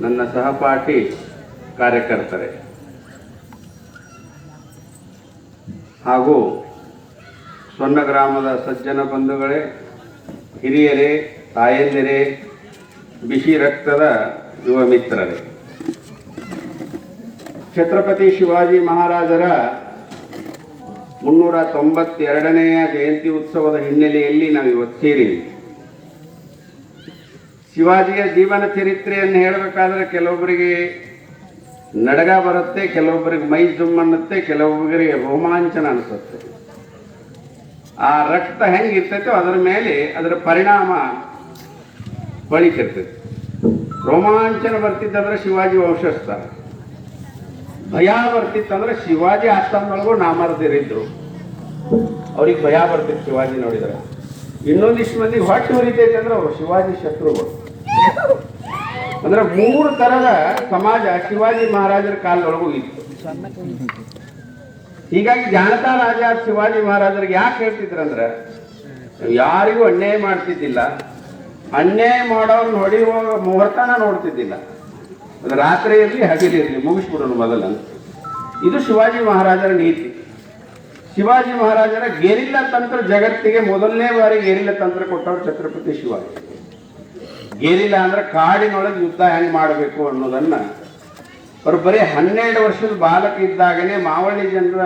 ನನ್ನ ಸಹಪಾಠಿ ಕಾರ್ಯಕರ್ತರೆ ಹಾಗೂ ಸೊನ್ನ ಗ್ರಾಮದ ಸಜ್ಜನ ಬಂಧುಗಳೇ, ಹಿರಿಯರೇ, ತಾಯಂದಿರೇ, ಬಿಸಿ ರಕ್ತದ ಯುವ ಮಿತ್ರರೇ, ಛತ್ರಪತಿ ಶಿವಾಜಿ ಮಹಾರಾಜರ 392ನೆಯ ಜಯಂತಿ ಉತ್ಸವದ ಹಿನ್ನೆಲೆಯಲ್ಲಿ ನಾವು ಇವತ್ತು ಸೇರಿವಿ. ಶಿವಾಜಿಯ ಜೀವನ ಚರಿತ್ರೆಯನ್ನು ಹೇಳಬೇಕಾದ್ರೆ ಕೆಲವೊಬ್ಬರಿಗೆ ನಡಗ ಬರುತ್ತೆ, ಕೆಲವೊಬ್ಬರಿಗೆ ಮೈ ಜುಮ್ ಅನ್ನುತ್ತೆ, ಕೆಲವೊಬ್ಬರಿಗೆ ರೋಮಾಂಚನ ಅನಿಸುತ್ತೆ. ಆ ರಕ್ತ ಹೆಂಗಿರ್ತೈತೋ ಅದರ ಮೇಲೆ ಅದರ ಪರಿಣಾಮ ಬಳಿತಿರ್ತೈತೆ. ರೋಮಾಂಚನ ಬರ್ತಿದ್ದಂದ್ರೆ ಶಿವಾಜಿ ವಂಶಸ್ಥ, ಭಯ ಬರ್ತಿತ್ತಂದ್ರೆ ಶಿವಾಜಿ ಆಸ್ಥಾನದೊಳಗೂ ನಾಮರ್ದಿರಿದ್ರು, ಅವ್ರಿಗೆ ಭಯ ಬರ್ತಿತ್ತು ಶಿವಾಜಿ ನೋಡಿದ್ರೆ. ಇನ್ನೊಂದಿಷ್ಟು ಮಂದಿಗೆ ಹೊಟ್ಟೆ ಉರಿತೈತೆ ಅಂದ್ರೆ ಅವರು ಶಿವಾಜಿ ಶತ್ರುಗಳು. ಅಂದ್ರೆ 3 ಥರದ ಸಮಾಜ ಶಿವಾಜಿ ಮಹಾರಾಜರ ಕಾಲದೊಳಗೂ ಇತ್ತು. ಹೀಗಾಗಿ ಜಾನತಾ ರಾಜ ಶಿವಾಜಿ ಮಹಾರಾಜರಿಗೆ ಯಾಕೆ ಹೇಳ್ತಿದ್ರಂದ್ರೆ, ಯಾರಿಗೂ ಅನ್ಯಾಯ ಮಾಡ್ತಿದ್ದಿಲ್ಲ, ಅನ್ಯಾಯ ಮಾಡೋರ್ನ ಹೊಡೆಯುವ ಮುಹೂರ್ತನ ನೋಡ್ತಿದ್ದಿಲ್ಲ. ಅದು ರಾತ್ರಿ ಇರಲಿ ಹಗಲಿರಲಿ ಮುಗಿಸ್ಬಿಡೋಣ ಮೊದಲಂತ. ಇದು ಶಿವಾಜಿ ಮಹಾರಾಜರ ನೀತಿ. ಶಿವಾಜಿ ಮಹಾರಾಜರ ಗೆರಿಲ್ಲಾ ತಂತ್ರ, ಜಗತ್ತಿಗೆ ಮೊದಲನೇ ಬಾರಿ ಗೆರಿಲ್ಲಾ ತಂತ್ರ ಕೊಟ್ಟವರು ಛತ್ರಪತಿ ಶಿವಾಜಿ. ಗೆರಿಲ್ಲಾ ಅಂದ್ರೆ ಕಾಡಿನೊಳಗೆ ಯುದ್ಧ ಹೆಂಗೆ ಮಾಡಬೇಕು ಅನ್ನೋದನ್ನ ಅವ್ರು ಬರೀ 12 ವರ್ಷದ ಬಾಲಕ ಇದ್ದಾಗನೇ ಮಾವಳ್ಳಿ ಜನರ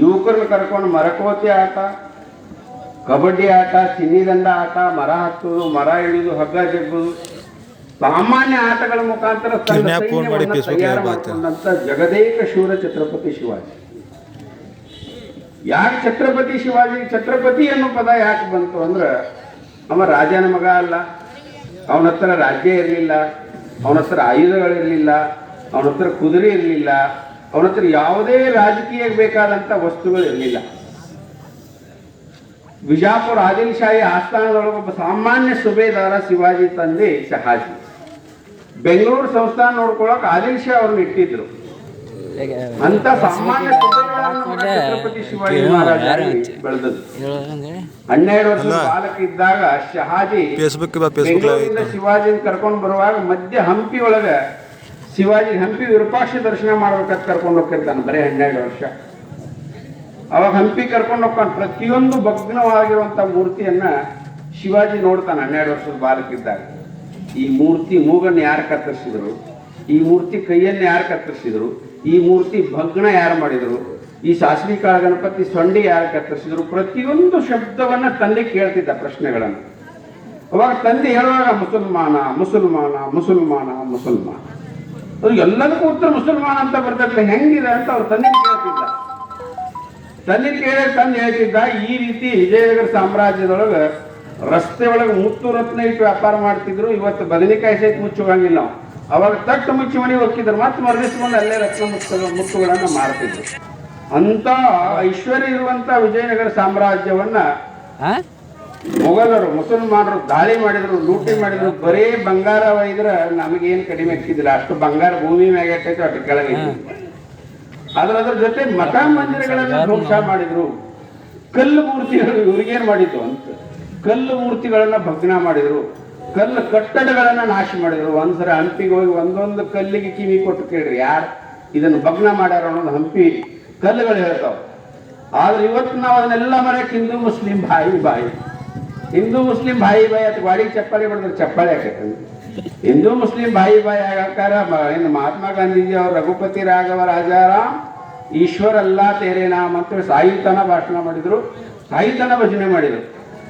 ಯುವಕರನ್ನ ಕರ್ಕೊಂಡು ಮರಕೋತಿ ಆಟ, ಕಬಡ್ಡಿ ಆಟ, ಚಿನ್ನಿದಂಡ ಆಟ, ಮರ ಹತ್ತುವುದು, ಮರ ಇಳಿದು, ಹಗ್ಗ ಜಗ್ಗುವುದು, ಸಾಮಾನ್ಯ ಆಟಗಳ ಮುಖಾಂತರ ತಯಾರು ಮಾಡಿಕೊಂಡಂತ ಜಗದೇಕ ಶೂರ ಛತ್ರಪತಿ ಶಿವಾಜಿ. ಯಾಕೆ ಛತ್ರಪತಿ ಶಿವಾಜಿ, ಛತ್ರಪತಿ ಅನ್ನೋ ಪದ ಯಾಕೆ ಬಂತು ಅಂದ್ರೆ, ಅವ ರಾಜನ ಮಗ ಅಲ್ಲ, ಅವನ ಹತ್ರ ರಾಜ್ಯ ಇರಲಿಲ್ಲ, ಅವನ ಹತ್ರ ಆಯುಧಗಳಿರಲಿಲ್ಲ, ಅವನ ಹತ್ರ ಕುದುರೆ ಇರಲಿಲ್ಲ, ಅವನ ಹತ್ರ ಯಾವುದೇ ರಾಜಕೀಯ ಬೇಕಾದಂಥ ವಸ್ತುಗಳಿರಲಿಲ್ಲ. ವಿಜಾಪುರ ಆದಿಲ್ ಶಾಹಿ ಆಸ್ಥಾನದೊಳಗೊಬ್ಬ ಸಾಮಾನ್ಯ ಸುಬೇದಾರ ಶಿವಾಜಿ ತಂದೆ ಶಹಾಜಿ. ಬೆಂಗಳೂರು ಸಂಸ್ಥಾನ ನೋಡ್ಕೊಳಕ್ ಆದಿಲ್ ಶಾ ಅವ್ರನ್ನ ಇಟ್ಟಿದ್ರು. ಅಂತ ಸಾಮಾನ್ಯ ಛತ್ರಪತಿ ಶಿವಾಜಿ ಮಹಾರಾಜ ಬೆಳೆದದ್ದು. 12 ವರ್ಷದ ಬಾಲಕ ಇದ್ದಾಗ ಶಹಾಜಿ ಬೆಂಗಳೂರಿನಿಂದ ಶಿವಾಜಿನ ಕರ್ಕೊಂಡು ಬರುವಾಗ ಮಧ್ಯ ಹಂಪಿ ಒಳಗ ಶಿವಾಜಿ ಹಂಪಿ ವಿರೂಪಾಕ್ಷ ದರ್ಶನ ಮಾಡ್ಬೇಕಂತ ಕರ್ಕೊಂಡು ಹೋಗ್ತಿರ್ತಾನೆ. ಬರೀ 12 ವರ್ಷ. ಅವಾಗ ಹಂಪಿ ಕರ್ಕೊಂಡು ಹೋಗ್ತಾನೆ. ಪ್ರತಿಯೊಂದು ಭಗ್ನವಾಗಿರುವಂತ ಮೂರ್ತಿಯನ್ನ ಶಿವಾಜಿ ನೋಡ್ತಾನೆ 12 ವರ್ಷದ ಬಾಲಕ ಇದ್ದಾಗ. ಈ ಮೂರ್ತಿ ಮೂಗನ್ನು ಯಾರು ಕತ್ತರಿಸಿದ್ರು, ಈ ಮೂರ್ತಿ ಕೈಯನ್ನು ಯಾರು ಕತ್ತರಿಸಿದ್ರು, ಈ ಮೂರ್ತಿ ಭಗ್ನ ಯಾರು ಮಾಡಿದ್ರು, ಈ ಸಾಸ್ವಿ ಕಾಳ ಗಣಪತಿ ಸೊಂಡಿ ಯಾರು ಕತ್ತರಿಸಿದ್ರು, ಪ್ರತಿಯೊಂದು ಶಬ್ದವನ್ನ ತಂದೆ ಕೇಳ್ತಿದ್ದ ಪ್ರಶ್ನೆಗಳನ್ನು. ಅವಾಗ ತಂದೆ ಹೇಳುವಾಗ ಮುಸಲ್ಮಾನ ಮುಸಲ್ಮಾನ ಮುಸಲ್ಮಾನ ಮುಸಲ್ಮಾನ, ಅದು ಎಲ್ಲದಕ್ಕೂ ಉತ್ತರ ಮುಸಲ್ಮಾನ ಅಂತ ಬರ್ತದೆ, ಹೆಂಗಿದೆ ಅಂತ ಅವ್ರ ತಂದೆ ಕೇಳ್ತಿದ್ದ. ತಂದೆ ಕೇಳಿ ತಂದೆ ಹೇಳ್ತಿದ್ದ, ಈ ರೀತಿ ವಿಜಯನಗರ ಸಾಮ್ರಾಜ್ಯದೊಳಗ ರಸ್ತೆ ಒಳಗೆ ಮುತ್ತು ರತ್ನ ಇಟ್ಟು ವ್ಯಾಪಾರ ಮಾಡ್ತಿದ್ರು, ಇವತ್ತು ಬದನೆಕಾಯಿ ಸಹಿತ ಮುಚ್ಚುವಂಗಿಲ್ಲ. ಅವಾಗ ತಟ್ಟು ಮುಚ್ಚಿ ಮನೆ ಹೋಗ್ತಿದ್ರು, ಮತ್ತೆ ಮರಳಿಸ್ಕೊಂಡು ಅಲ್ಲೇ ರತ್ನ ಮುತ್ತುಗಳನ್ನ ಮಾಡ್ತಿದ್ರು. ಅಂತ ಐಶ್ವರ್ಯ ಇರುವಂತ ವಿಜಯನಗರ ಸಾಮ್ರಾಜ್ಯವನ್ನ ಮೊಘಲರು ಮುಸಲ್ಮಾನರು ದಾಳಿ ಮಾಡಿದ್ರು, ಲೂಟಿ ಮಾಡಿದ್ರು. ಬರೇ ಬಂಗಾರ ಒಯ್ದ್ರ ನಮಗೇನು ಕಡಿಮೆ ಆಗ್ತಿದ್ದಿಲ್ಲ, ಅಷ್ಟು ಬಂಗಾರ ಭೂಮಿ ಮ್ಯಾಗ ಇರ್ತೈತೆ, ಅಷ್ಟು ಕೆಳಗೆ. ಅದ್ರ ಜೊತೆ ಮಠ ಮಂದಿರಗಳನ್ನ ಧ್ವಂಸ ಮಾಡಿದ್ರು. ಕಲ್ಲು ಮೂರ್ತಿಗಳು ಇವ್ರಿಗೇನ್ ಮಾಡಿದ್ದು ಅಂತ ಕಲ್ಲು ಮೂರ್ತಿಗಳನ್ನ ಭಗ್ನ ಮಾಡಿದ್ರು, ಕಲ್ಲು ಕಟ್ಟಡಗಳನ್ನ ನಾಶ ಮಾಡಿದ್ರು. ಒಂದ್ಸಲ ಹಂಪಿಗೆ ಹೋಗಿ ಒಂದೊಂದು ಕಲ್ಲಿಗೆ ಕಿವಿ ಕೊಟ್ಟು ಕೇಳ್ರಿ ಯಾರು ಇದನ್ನು ಭಗ್ನ ಮಾಡ್ಯಾರ ಅನ್ನೋದು ಹಂಪಿ ಕಲ್ಲುಗಳು ಹೇಳ್ತಾವ. ಆದ್ರೆ ಇವತ್ತು ನಾವು ಅದನ್ನೆಲ್ಲ ಮರಕ್ಕೆ ಹಿಂದೂ ಮುಸ್ಲಿಂ ಬಾಯಿ ಬಾಯಿ, ಹಿಂದೂ ಮುಸ್ಲಿಂ ಬಾಯಿ ಬಾಯಿ ಅಥವಾ ಗಾಡಿಗೆ ಚಪ್ಪಾಳಿ ಮಾಡಿದ್ರೆ ಚಪ್ಪಾಳಿ ಆಕೈತೆ. ಹಿಂದೂ ಮುಸ್ಲಿಂ ಬಾಯಿ ಬಾಯಿ ಆಗಾಕಾರ ಏನು ಮಹಾತ್ಮ ಗಾಂಧೀಜಿ ಅವರು ರಘುಪತಿ ರಾಘವ ರಾಜಾರಾಮ್ ಈಶ್ವರ ಅಲ್ಲಾ ತೇರೆ ನಾಮ್ ಅಂತ ಸಾಹಿತ್ಯನ ಭಾಷಣ ಮಾಡಿದ್ರು, ಸಾಹಿತ್ಯನ ಭಜನೆ ಮಾಡಿದ್ರು.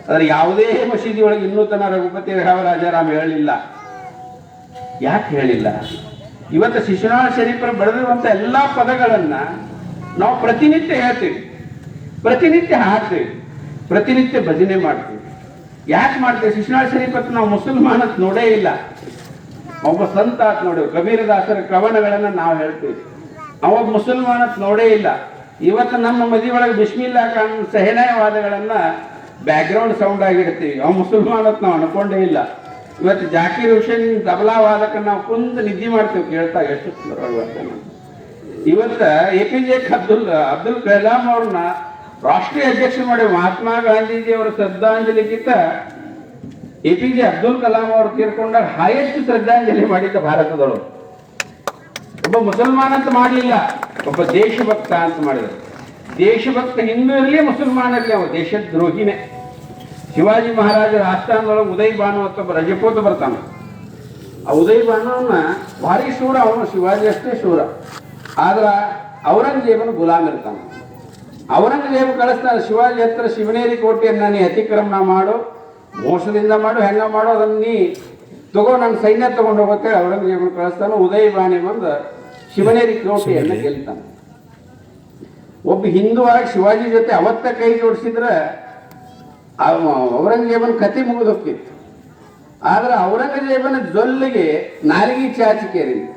ಆದ್ರೆ ಯಾವುದೇ ಮಸೀದಿ ಒಳಗೆ ಇನ್ನೂ ತನ ರಘುಪತಿ ರಾಘವ ರಾಜಾರಾಮ್ ಹೇಳಲಿಲ್ಲ. ಯಾಕೆ ಹೇಳಿಲ್ಲ? ಇವತ್ತು ಶಿಶುನಾಳ ಶರೀಫರು ಬರೆದಿರುವಂತ ಎಲ್ಲಾ ಪದಗಳನ್ನ ನಾವು ಪ್ರತಿನಿತ್ಯ ಹೇಳ್ತೀವಿ, ಪ್ರತಿನಿತ್ಯ ಹಾಡ್ತೀವಿ, ಪ್ರತಿನಿತ್ಯ ಭಜನೆ ಮಾಡ್ತೀವಿ. ಯಾಕೆ ಮಾಡ್ತೀವಿ? ಶಿಶುನಾಳ ಶರೀಫತ್ ನಾವು ಮುಸಲ್ಮಾನ ನೋಡೇ ಇಲ್ಲ. ಒಬ್ಬ ಸಂತ ಆತ್ ನೋಡಿ, ಕಬೀರದಾಸರ ಕವನಗಳನ್ನ ನಾವು ಹೇಳ್ತೀವಿ. ಅವಾಗ ಮುಸಲ್ಮಾನತ್ ನೋಡೇ ಇಲ್ಲ. ಇವತ್ತು ನಮ್ಮ ಮದುವೆ ಒಳಗೆ ಬಿಸ್ಮಿಲ್ಲಾ ಖಾನ್ ಸೆಹನಾಯವಾದಗಳನ್ನ ಬ್ಯಾಕ್ಗ್ರೌಂಡ್ ಸೌಂಡ್ ಆಗಿರ್ತೀವಿ. ಅವ್ ಮುಸಲ್ಮಾನತ್ ನಾವು ಅನ್ಕೊಂಡೇ ಇಲ್ಲ. ಇವತ್ತು ಜಾಕೀರ್ ಹುಸೇನ್ ತಬಲಾ ವಾದಕ ನಾವು ಕುಂದು ನಿದ್ದೆ ಮಾಡ್ತೀವಿ ಕೇಳ್ತಾ. ಎಷ್ಟು ಸುಂದರವಾಗಿ ಇವತ್ತ APJ ಅಬ್ದುಲ್ ಕಲಾಂ ಅವ್ರನ್ನ ರಾಷ್ಟ್ರೀಯ ಅಧ್ಯಕ್ಷ ಮಾಡಿ ಮಹಾತ್ಮ ಗಾಂಧೀಜಿ ಅವರ ಶ್ರದ್ಧಾಂಜಲಿಗಿಂತ APJ ಅಬ್ದುಲ್ ಕಲಾಂ ಅವರು ತೀರ್ಕೊಂಡಾಗ ಹೈಯೆಸ್ಟ್ ಶ್ರದ್ಧಾಂಜಲಿ ಮಾಡಿದ್ದ ಭಾರತದೊಳಗೆ. ಒಬ್ಬ ಮುಸಲ್ಮಾನ ಅಂತ ಮಾಡಲಿಲ್ಲ, ಒಬ್ಬ ದೇಶಭಕ್ತ ಅಂತ ಮಾಡಿದ್ರು. ದೇಶಭಕ್ತ ಹಿಂದೂ ಇರಲಿ ಮುಸಲ್ಮಾನ ಇರಲಿ, ಅವ ದೇಶದ್ರೋಹಿನೇ. ಶಿವಾಜಿ ಮಹಾರಾಜರ ಆಸ್ಥಾನದೊಳಗೆ ಉದಯ್ ಭಾನು ಅಂತ ಒಬ್ಬ ರಜಪೂತ ಬರ್ತಾನ. ಆ ಉದಯ್ ಭಾನುವನ್ನ ಭಾರಿ ಶೂರ, ಅವನು ಶಿವಾಜಿ ಅಷ್ಟೇ ಶೂರ. ಆದ್ರ ಔರಂಗಜೇಬನ ಗುಲಾಮ್ ಇರ್ತಾನ. ಔರಂಗಜೇಬ ಕಳಿಸ್ತಾನೆ ಶಿವಾಜಿ ಹತ್ರ, ಶಿವನೇರಿ ಕೋಟೆಯನ್ನ ನೀ ಅತಿಕ್ರಮಣ ಮಾಡು, ಮೋಸದಿಂದ ಮಾಡು, ಹೆಂಗ ಮಾಡು, ಅದನ್ನ ನೀ ತಗೋ, ನನ್ನ ಸೈನ್ಯ ತಗೊಂಡು ಹೋಗುತ್ತೆ. ಔರಂಗಜೇಬನ ಕಳಿಸ್ತಾನೆ. ಉದಯ್ ಬಾಣಿ ಬಂದು ಶಿವನೇರಿ ಕೋಟೆಯನ್ನ ಗೆಲ್ತಾನೆ. ಒಬ್ಬ ಹಿಂದೂ ಆಗಿ ಶಿವಾಜಿ ಜೊತೆ ಅವತ್ತ ಕೈ ಜೋಡಿಸಿದ್ರೆ ಔರಂಗಜೇಬನ ಕತೆ ಮುಗಿದು ಹೋಗ್ತಿತ್ತು. ಆದ್ರೆ ಔರಂಗಜೇಬನ ಜೊಲ್ಲಿಗೆ ನಾಲಿಗೆ ಚಾಚಿ ಕೇರಿದ,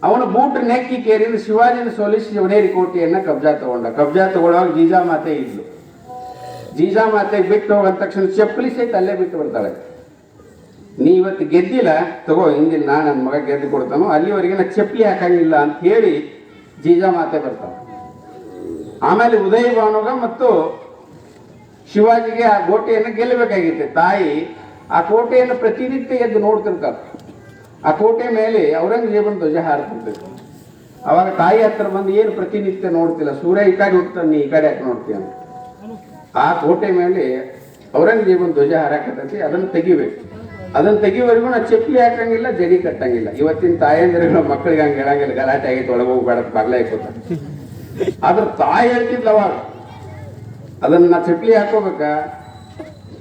ಅವನ ಬೂಟ್ ನೆಕ್ಕಿ ಕೇರಿದ ಶಿವಾಜಿನ ಸೋಲಿಸಿ ಶಿವನೇರಿ ಕೋಟೆಯನ್ನ ಕಬ್ಜಾ ತಗೊಳ್ಳುವಾಗ ಜೀಜಾಮಾತೆ ಇದ್ಲು. ಜೀಜಾಮಾತೆಗೆ ಬಿಟ್ಟು ಹೋಗಂದ ತಕ್ಷಣ ಚಪ್ಪಲಿ ಸಹಿತ ಅಲ್ಲೇ ಬಿಟ್ಟು ಬರ್ತಾಳೆ. ನೀ ಇವತ್ತು ಗೆದ್ದಿಲ್ಲ, ತಗೋ, ಹಿಂದಿನ ನನ್ನ ಮಗ ಗೆದ್ದು ಕೊಡ್ತಾನೋ, ಅಲ್ಲಿವರೆಗೆ ನಾ ಚಪ್ಪಲಿ ಹಾಕಂಗಿಲ್ಲ ಅಂತ ಹೇಳಿ ಜೀಜಾಮಾತೆ ಬರ್ತಾಳೆ. ಆಮೇಲೆ ಉದಯ್ ಭಾನುಗ ಮತ್ತು ಶಿವಾಜಿಗೆ ಆ ಕೋಟೆಯನ್ನು ಗೆಲ್ಲಬೇಕಾಗಿತ್ತೆ. ತಾಯಿ ಆ ಕೋಟೆಯನ್ನು ಪ್ರತಿನಿತ್ಯ ಎದ್ದು ನೋಡ್ತಿರ್ತಾರೆ. ಆ ಕೋಟೆ ಮೇಲೆ ಔರಂಗಜೇಬನ ಧ್ವಜ ಹಾರ್ತಿರ್ತೈತೆ. ಅವಾಗ ತಾಯಿ ಹತ್ರ ಬಂದು, ಏನು ಪ್ರತಿನಿತ್ಯ ನೋಡ್ತಿಲ್ಲ, ಸೂರ್ಯ ಈ ಕಡೆ ಹುಡ್ತಾನೆ, ನೀ ಈ ಕಡೆ ಯಾಕೆ ನೋಡ್ತೀಯ ಅಂತ. ಆ ಕೋಟೆ ಮೇಲೆ ಔರಂಗಜೇಬನ ಧ್ವಜ ಹಾರಾಕತೈತಿ, ಅದನ್ನು ತೆಗಿಬೇಕು. ಅದನ್ನು ತೆಗಿವರೆಗೂ ನಾ ಚಪ್ಪಲಿ ಹಾಕಂಗಿಲ್ಲ, ಜಡಿ ಕಟ್ಟಂಗಿಲ್ಲ. ಇವತ್ತಿನ ತಾಯಂದಿರುಗಳ ಮಕ್ಕಳಿಗೆ ಹಂಗೆ ಹೇಳಂಗಿಲ್ಲ, ಗಲಾಟೆ ಆಗೈತೆ, ಒಳಗೆ ಹೋಗ್ಬೇಡ, ಬಾಗ್ಲ ಹಾಕೋತಾರೆ. ಆದ್ರೆ ತಾಯಿ ಹೇಳ್ತಿದ್ಲ ಅವಾಗ, ಅದನ್ನ ನಾ ಚಪ್ಪಲಿ ಹಾಕೋಬೇಕಾ,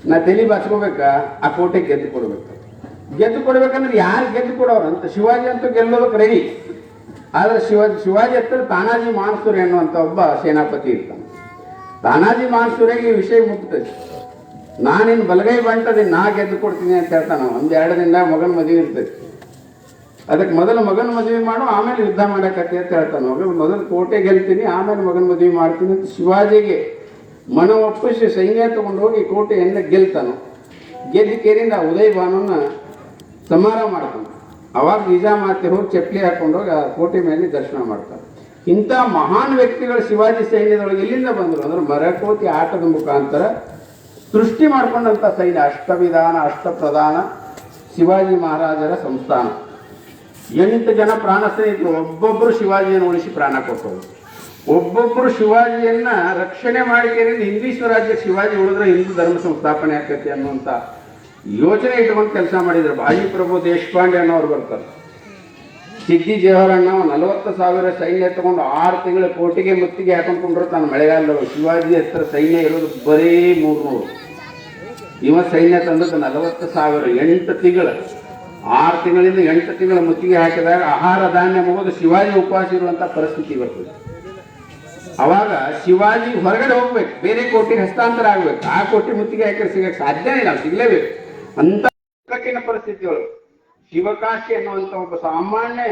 ನಾ ತಲೆ ಬಾಚ್ಕೋಬೇಕಾ, ಆ ಕೋಟೆ ಗೆದ್ದು ಕೊಡ್ಬೇಕು. ಗೆದ್ದು ಕೊಡ್ಬೇಕಂದ್ರೆ ಯಾರು ಗೆದ್ದು ಕೊಡೋರಂತ? ಶಿವಾಜಿ ಅಂತೂ ಗೆಲ್ಲೋದಕ್ಕೆ ರೆಡಿ. ಆದ್ರೆ ಶಿವಾಜಿ ಹತ್ರ ತಾನಾಜಿ ಮಾನ್ಸೂರ್ ಎನ್ನುವಂತ ಒಬ್ಬ ಸೇನಾಪತಿ ಇರ್ತಾನೆ. ತಾನಾಜಿ ಮಾನ್ಸೂರಿಗೆ ಈ ವಿಷಯ ಮುಗ್ತದೆ. ನಾನಿನ್ ಬಲಗೈ ಬಂಟದೀನಿ, ನಾ ಗೆದ್ದು ಕೊಡ್ತೀನಿ ಅಂತ ಹೇಳ್ತಾನ. ಒಂದೆರಡು ದಿನ ಮಗನ ಮದುವೆ ಇರ್ತೈತಿ. ಅದಕ್ಕೆ ಮೊದಲು ಮಗನ ಮದುವೆ ಮಾಡು, ಆಮೇಲೆ ಯುದ್ಧ ಮಾಡಕತ್ತೆ ಅಂತ ಹೇಳ್ತಾನೆ. ಮೊದಲು ಕೋಟೆ ಗೆಲ್ತೀನಿ, ಆಮೇಲೆ ಮಗನ ಮದುವೆ ಮಾಡ್ತೀನಿ ಅಂತ ಶಿವಾಜಿಗೆ ಮನ ಒಪ್ಪಿಸಿ ಸೈನ್ಯ ತಗೊಂಡು ಹೋಗಿ ಕೋಟೆಯನ್ನು ಗೆಲ್ತಾನು. ಗೆದ್ದ ಕೇರಿಂದ ಉದಯ್ ಭಾನುನ ಸಮಾರ ಮಾಡ್ತಾನೆ. ಅವಾಗ ನಿಜಾಮಾತೆ ಹೋಗಿ ಚಪ್ಪಲಿ ಹಾಕೊಂಡೋಗಿ ಆ ಕೋಟೆ ಮೇಲೆ ದರ್ಶನ ಮಾಡ್ತಾರೆ. ಇಂಥ ಮಹಾನ್ ವ್ಯಕ್ತಿಗಳು ಶಿವಾಜಿ ಸೈನ್ಯದೊಳಗೆ ಎಲ್ಲಿಂದ ಬಂದರು ಅಂದ್ರೆ ಮರಕೋತಿ ಆಟದ ಮುಖಾಂತರ ಸೃಷ್ಟಿ ಮಾಡ್ಕೊಂಡಂಥ ಸೈನ್ಯ. ಅಷ್ಟವಿಧಾನ ಅಷ್ಟಪ್ರಧಾನ ಶಿವಾಜಿ ಮಹಾರಾಜರ ಸಂಸ್ಥಾನ. 8 ಜನ ಪ್ರಾಣ ಸ್ನೇಹಿತರು, ಒಬ್ಬೊಬ್ಬರು ಶಿವಾಜಿಯನ್ನು ಉಳಿಸಿ ಪ್ರಾಣ ಕೊಟ್ಟರು. ಒಬ್ಬೊಬ್ಬರು ಶಿವಾಜಿಯನ್ನ ರಕ್ಷಣೆ ಮಾಡಿಕೆಯಿಂದ ಹಿಂದೂ ಸ್ವರಾಜ್ಯ ಶಿವಾಜಿ ಉಳಿದ್ರೆ ಹಿಂದೂ ಧರ್ಮ ಸಂಸ್ಥಾಪನೆ ಆಗ್ತೈತಿ ಅನ್ನುವಂಥ ಯೋಚನೆ ಇಟ್ಕೊಂಡು ಕೆಲಸ ಮಾಡಿದ್ರು. ಬಾಜಿ ಪ್ರಭು ದೇಶಪಾಂಡೆ ಅನ್ನೋರು ಬರ್ತಾರೆ. ಸಿದ್ದಿ ಜವಾಹರಣ್ಣ 40,000 ಸೈನ್ಯ ತಗೊಂಡು 6 ತಿಂಗಳು ಕೋಟೆಗೆ ಮುತ್ತಿಗೆ ಹಾಕೊಂಡ್ಕೊಂಡ್ರು. ತನ್ನ ಮಳೆಗಾಲದೊಳಗೆ ಶಿವಾಜಿ ಹತ್ರ ಸೈನ್ಯ ಇರೋದು ಬರೀ 300. ಇವ ಸೈನ್ಯ ತಂದದ್ದು 40,000. 8 ತಿಂಗಳು, 6 ತಿಂಗಳಿಂದ 8 ತಿಂಗಳ ಮುತ್ತಿಗೆ ಹಾಕಿದಾಗ ಆಹಾರ ಧಾನ್ಯ ಮುಗಿದು ಶಿವಾಜಿ ಉಪವಾಸ ಇರುವಂತ ಪರಿಸ್ಥಿತಿ ಬರ್ತದೆ. ಅವಾಗ ಶಿವಾಜಿ ಹೊರಗಡೆ ಹೋಗ್ಬೇಕು, ಬೇರೆ ಕೋಟೆಗೆ ಹಸ್ತಾಂತರ ಆಗ್ಬೇಕು. ಆ ಕೋಟೆ ಮುತ್ತಿಗೆ ಹಾಕಿದ್ರೆ ಸಿಗಕ್ಕೆ ಸಾಧ್ಯನೇ ಇಲ್ಲ, ಸಿಗ್ಲೇಬೇಕು ಅಂತ ಕಠಿಣ ಪರಿಸ್ಥಿತಿಯೊಳಗೆ ಶಿವಕಾಶಿ ಅನ್ನುವಂತ ಒಬ್ಬ ಸಾಮಾನ್ಯ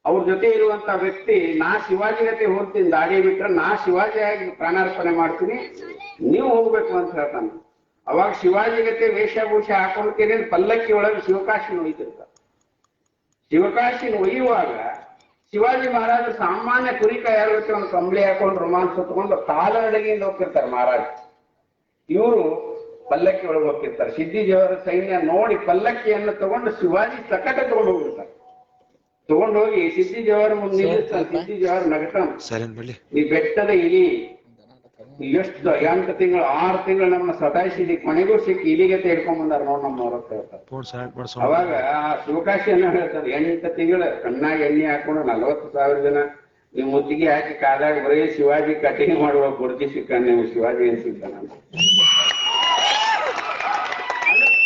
ಅವ್ರ ಜೊತೆ ಇರುವಂತ ವ್ಯಕ್ತಿ, ನಾ ಶಿವಾಜಿ ಜೊತೆ ಹೋಗ್ತೀನಿ, ದಾಡಿ ಬಿಟ್ರೆ ನಾ ಶಿವಾಜಿಯಾಗಿ ಪ್ರಾಣಾರ್ಪಣೆ ಮಾಡ್ತೀನಿ, ನೀವು ಹೋಗ್ಬೇಕು ಅಂತ ಹೇಳ್ತಾನೆ. ಅವಾಗ ಶಿವಾಜಿ ಜೊತೆ ವೇಷಭೂಷ ಹಾಕೊಂಡ್ತೀನಿ ಪಲ್ಲಕ್ಕಿ ಒಳಗೆ ಶಿವಕಾಶಿನ ಒಯ್ತಿರ್ತಾರೆ. ಶಿವಕಾಶಿನ ಒಯ್ಯುವಾಗ ಶಿವಾಜಿ ಮಹಾರಾಜ ಸಾಮಾನ್ಯ ಕುರಿಕಾಯಿ ಯಾರುತ್ತೆ, ಒಂದು ಕಂಬಳಿ ಹಾಕೊಂಡು ರೋಮಾನ್ಸ್ ಹೊತ್ಕೊಂಡು ಕಾಲಡಿಗೆಯಿಂದ ಹೋಗ್ತಿರ್ತಾರೆ ಮಹಾರಾಜ. ಇವರು ಪಲ್ಲಕ್ಕಿ ಒಳಗೆ ಹೋಗ್ತಿರ್ತಾರೆ. ಸಿದ್ದಿ ಜವಾಹರ ಸೈನ್ಯ ನೋಡಿ ಪಲ್ಲಕ್ಕಿಯನ್ನು ತಗೊಂಡು ಶಿವಾಜಿ ಸಕಟ ತಗೊಂಡು ಹೋಗ್ಬಿಡ್ತಾರೆ. ತಗೊಂಡೋಗಿ ಸಿದ್ದಿ ಜವಾಹರ ಮುಂದೆ ನಿಲ್ಲಿಸ್ತಾನೆ. ಸಿದ್ದಿ ಜವಾಹರ ನಗತಾನ, ಈ ಬೆಟ್ಟದ ಇಲಿ ಎಷ್ಟು 8 ತಿಂಗಳು 6 ತಿಂಗಳು ನಮ್ಮ ಸತಾಯಿಸಿದಿ, ಕೊನೆಗೂ ಸಿಕ್ಕಿ ಇಲಿಗೆ ತೆಡ್ಕೊಂಡ್ ಬಂದಾರ ನೋಡ್ ನಮ್ಮವ್ರ ಅಂತ ಹೇಳ್ತಾರೆ. ಅವಾಗ ಆ ಶಿವಕಾಶಿಯನ್ನು ಹೇಳ್ತಾರೆ, 8 ತಿಂಗಳು ಕಣ್ಣಾಗಿ ಎಣ್ಣೆ ಹಾಕೊಂಡು 40,000 ಜನ ನೀವು ಮುತ್ತಿಗೆ ಹಾಕಿ ಕಾದಾಗ ಬರೀ ಶಿವಾಜಿ ಕಟಿಂಗ್ ಮಾಡುವ ಗುರುತಿ ಸಿಕ್ಕ ನೀವು ಶಿವಾಜಿ ಏನ್ ಸಿಗ್ತಾನ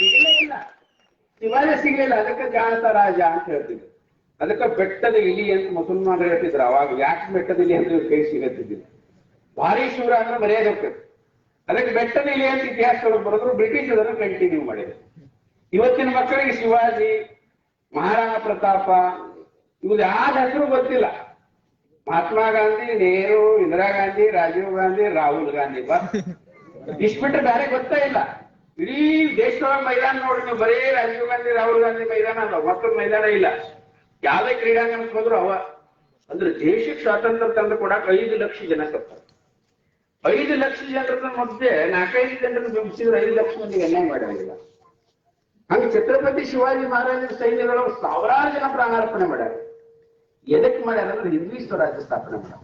ಸಿಗಲೇ ಇಲ್ಲ. ಶಿವಾಜಿ ಸಿಗ್ಲಿಲ್ಲ, ಅದಕ್ಕೆ ಜಾಣತ ರಾಜ ಅಂತ ಹೇಳ್ತಿದ್ರು. ಅದಕ್ಕೆ ಬೆಟ್ಟದ ಇಲಿ ಅಂತ ಮುಸಲ್ಮಾನರು ಹೇಳ್ತಿದ್ರು. ಅವಾಗ ಯಾಕೆ ಬೆಟ್ಟದ ಇಲಿ ಅಂತ ಕೈ ಸಿಗತ್ತಿದ್ರು. ಭಾರಿ ಶೂರ ಅಂದ್ರೆ ಮರ್ಯಾದೆ ಹೋಗ್ತದೆ. ಅದಕ್ಕೆ ಬೆಟ್ಟದ ಇಲಿ ಅಂತ ಇತಿಹಾಸದೊಳಗೆ ಬರೋದ್ರು. ಬ್ರಿಟಿಷ್ ಅದನ್ನು ಕಂಟಿನ್ಯೂ ಮಾಡಿದ್ರು. ಇವತ್ತಿನ ಮಕ್ಕಳಿಗೆ ಶಿವಾಜಿ, ಮಹಾರಾಣಾ ಪ್ರತಾಪ ಇವ್ರು ಯಾರ ಹೆಸರು ಗೊತ್ತಿಲ್ಲ. ಮಹಾತ್ಮ ಗಾಂಧಿ, ನೆಹರು, ಇಂದಿರಾ ಗಾಂಧಿ, ರಾಜೀವ್ ಗಾಂಧಿ, ರಾಹುಲ್ ಗಾಂಧಿ, ಇಷ್ಟು ಬಿಟ್ಟರೆ ಬೇರೆ ಗೊತ್ತೇ ಇಲ್ಲ. ಇಡೀ ದೇಶದೊಳಗೆ ಮೈದಾನ ನೋಡಿ ನೀವು, ಬರೀ ರಾಜೀವ್ ಗಾಂಧಿ, ರಾಹುಲ್ ಗಾಂಧಿ ಮೈದಾನ ಅಲ್ಲ, ಮಕ್ಕಳ ಮೈದಾನ ಇಲ್ಲ. ಯಾವುದೇ ಕ್ರೀಡಾಂಗಣಕ್ಕೆ ಹೋದ್ರು ಅವ ಅಂದ್ರೆ ದೇಶಕ್ಕೆ ಸ್ವಾತಂತ್ರ್ಯ ತಂದು ಕೊಡಕ್ಕೆ 5 ಲಕ್ಷ ಜನ ಸತ್ತಾರೆ. 5 ಲಕ್ಷ ಜನರ ಮಧ್ಯೆ 4-5 ಜನರನ್ನು ಬಿಂಬಿಸಿದ್ರೆ 5 ಲಕ್ಷ ಮಂದಿಗೆ ಅನ್ಯಾಯ ಮಾಡಿರಂಗಿಲ್ಲ. ಹಂಗೆ ಛತ್ರಪತಿ ಶಿವಾಜಿ ಮಹಾರಾಜರ ಸೈನ್ಯಗಳು ಸಾವಿರಾರು ಜನ ಪ್ರಾಣಾರ್ಪಣೆ ಮಾಡ್ಯಾರ. ಎದಕ್ಕೆ ಮಾಡ್ಯಾರ ಅಂದ್ರೆ ಹಿಂದ್ವಿ ಸ್ವರಾಜ್ಯ ಸ್ಥಾಪನೆ ಮಾಡ್ಯಾರ.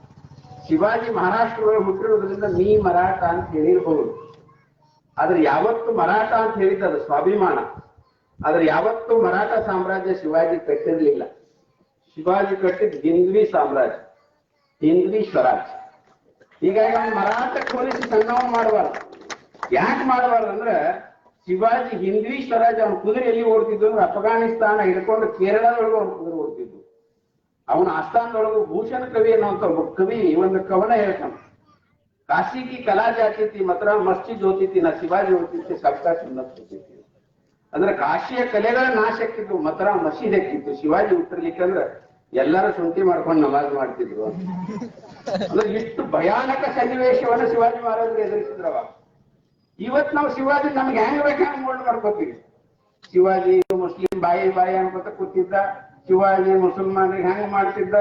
ಶಿವಾಜಿ ಮಹಾರಾಷ್ಟ್ರದೊಳಗೆ ಹುಟ್ಟಿರೋದ್ರಿಂದ ನೀ ಮರಾಠ ಅಂತ ಹೇಳಿರ್ಬಹುದು, ಆದ್ರೆ ಯಾವತ್ತು ಮರಾಠ ಅಂತ ಹೇಳಿದ್ದು ಅದು ಸ್ವಾಭಿಮಾನ. ಆದ್ರೆ ಯಾವತ್ತು ಮರಾಠ ಸಾಮ್ರಾಜ್ಯ ಶಿವಾಜಿ ಕಟ್ಟಿರ್ಲಿಲ್ಲ. ಶಿವಾಜಿ ಕಟ್ಟಿದ್ ಹಿಂದ್ವಿ ಸಾಮ್ರಾಜ್ಯ, ಹಿಂದ್ವಿ ಸ್ವರಾಜ್ಯ. ಹೀಗಾಗಿ ಅವ್ನು ಮರಾಠಕ್ಕೆ ಹೋಲಿಸಿ ಸಣ್ಣವನ್ ಮಾಡಬಾರ್ದು. ಯಾಕೆ ಮಾಡಬಾರ್ದು ಅಂದ್ರೆ ಶಿವಾಜಿ ಹಿಂದ್ವಿ ಸ್ವರಾಜ್ಯ ಅವನ ಕುದುರೆ ಎಲ್ಲಿ ಓಡ್ತಿದ್ದು ಅಂದ್ರೆ ಅಫ್ಘಾನಿಸ್ತಾನ ಹಿಡ್ಕೊಂಡು ಕೇರಳದೊಳಗೆ ಅವ್ನ ಕುದುರೆ ಓಡ್ತಿದ್ದು. ಅವನ ಆಸ್ಥಾನದೊಳಗೂ ಭೂಷಣ ಕವಿ ಅನ್ನುವಂಥ ಒಬ್ಬ ಕವಿ ಒಂದು ಕವನ ಹೇಳ್ತಾನೆ, ಕಾಶಿ ಕಿ ಕಲಾ ಜಾತಿ ತಿ ಮಾತ್ರ ಮಸ್ಜಿದ್ ಹೋಗ್ತಿತ್ತು ನಾ ಶಿವಾಜಿ ಹೋಗ್ತಿತ್ತು ಸಬ್ಕಾ ಸುನ್ನತ್ ಹೋಗ್ತಿತ್ತು. ಅಂದ್ರೆ ಕಾಶಿಯ ಕಲೆಗಳ ನಾಶ ಆಗ್ತಿತ್ತು, ಮಾತ್ರ ಮಸೀದ್ ಹಾಕಿತ್ತು. ಶಿವಾಜಿ ಹುಟ್ಟಿರ್ಲಿಕ್ಕಂದ್ರೆ ಎಲ್ಲರೂ ಶುಂಠಿ ಮಾಡ್ಕೊಂಡು ನಮಾಜ್ ಮಾಡ್ತಿದ್ರು. ಅಂದ್ರೆ ಇಷ್ಟು ಭಯಾನಕ ಸನ್ನಿವೇಶವನ್ನು ಶಿವಾಜಿ ಮಹಾರಾಜರು ಎದುರಿಸಿದ್ರವ. ಇವತ್ತು ನಾವು ಶಿವಾಜಿ ನಮ್ಗೆ ಹೆಂಗ್ ಬೇಕು ಹಂಗ್ ಮೋಲ್ಡ್ ಮಾಡ್ಕೋತೀವಿ. ಶಿವಾಜಿ ಮುಸ್ಲಿಂ ಬಾಯಿ ಅನ್ಕೋತ ಕೂತಿದ್ದ, ಶಿವಾಜಿ ಮುಸಲ್ಮಾನರಿಗೆ ಹೆಂಗ್ ಮಾಡ್ತಿದ್ದ,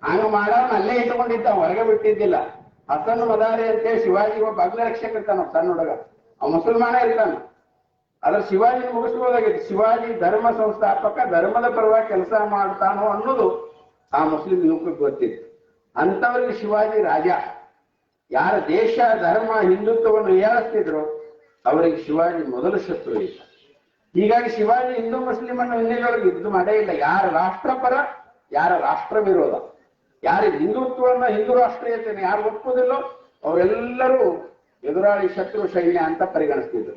ಹಂಗ ಮಾಡೋನ್ ಅಲ್ಲೇ ಇಟ್ಕೊಂಡಿದ್ದ, ಹೊರಗೆ ಬಿಟ್ಟಿದ್ದಿಲ್ಲ. ಹಸನ್ ಮದಾರಿ ಅಂತೇಳಿ ಶಿವಾಜಿ ಒಬ್ಬ ಅಗ್ನಿರಕ್ಷಕ ಇರ್ತಾನ, ಸಣ್ಣ ಹುಡುಗ, ಅವ ಮುಸಲ್ಮಾನ ಇರ್ತಾನ. ಅದ್ರ ಶಿವಾಜಿ ಮುಗಿಸ್ಬೋದಾಗಿತ್ತು. ಶಿವಾಜಿ ಧರ್ಮ ಸಂಸ್ಥಾಪಕ, ಧರ್ಮದ ಪರವಾಗಿ ಕೆಲಸ ಮಾಡ್ತಾನೋ ಅನ್ನೋದು ಆ ಮುಸ್ಲಿಂ ಯುವಕರಿಗೆ ಗೊತ್ತಿತ್ತು. ಅಂತವರಿಗೆ ಶಿವಾಜಿ ರಾಜ. ಯಾರ ದೇಶ ಧರ್ಮ ಹಿಂದುತ್ವವನ್ನು ಏಳಿಸ್ತಿದ್ರು ಅವರಿಗೆ ಶಿವಾಜಿ ಮೊದಲು ಶತ್ರು ಇಲ್ಲ. ಹೀಗಾಗಿ ಶಿವಾಜಿ ಹಿಂದೂ ಮುಸ್ಲಿಂ ಅನ್ನೋ ಹಿನ್ನೆಲೆಯೊಳಗೆ ಯುದ್ಧ ಮಾಡೇ ಇಲ್ಲ. ಯಾರ ರಾಷ್ಟ್ರಪರ, ಯಾರ ರಾಷ್ಟ್ರ ವಿರೋಧ, ಯಾರಿಗೆ ಹಿಂದುತ್ವವನ್ನು, ಹಿಂದೂ ರಾಷ್ಟ್ರೀಯತೆಯನ್ನು ಯಾರು ಒಪ್ಪುವುದಿಲ್ಲೋ ಅವರೆಲ್ಲರೂ ಎದುರಾಳಿ ಶತ್ರು ಸೈನ್ಯ ಅಂತ ಪರಿಗಣಿಸ್ತಿದ್ರು.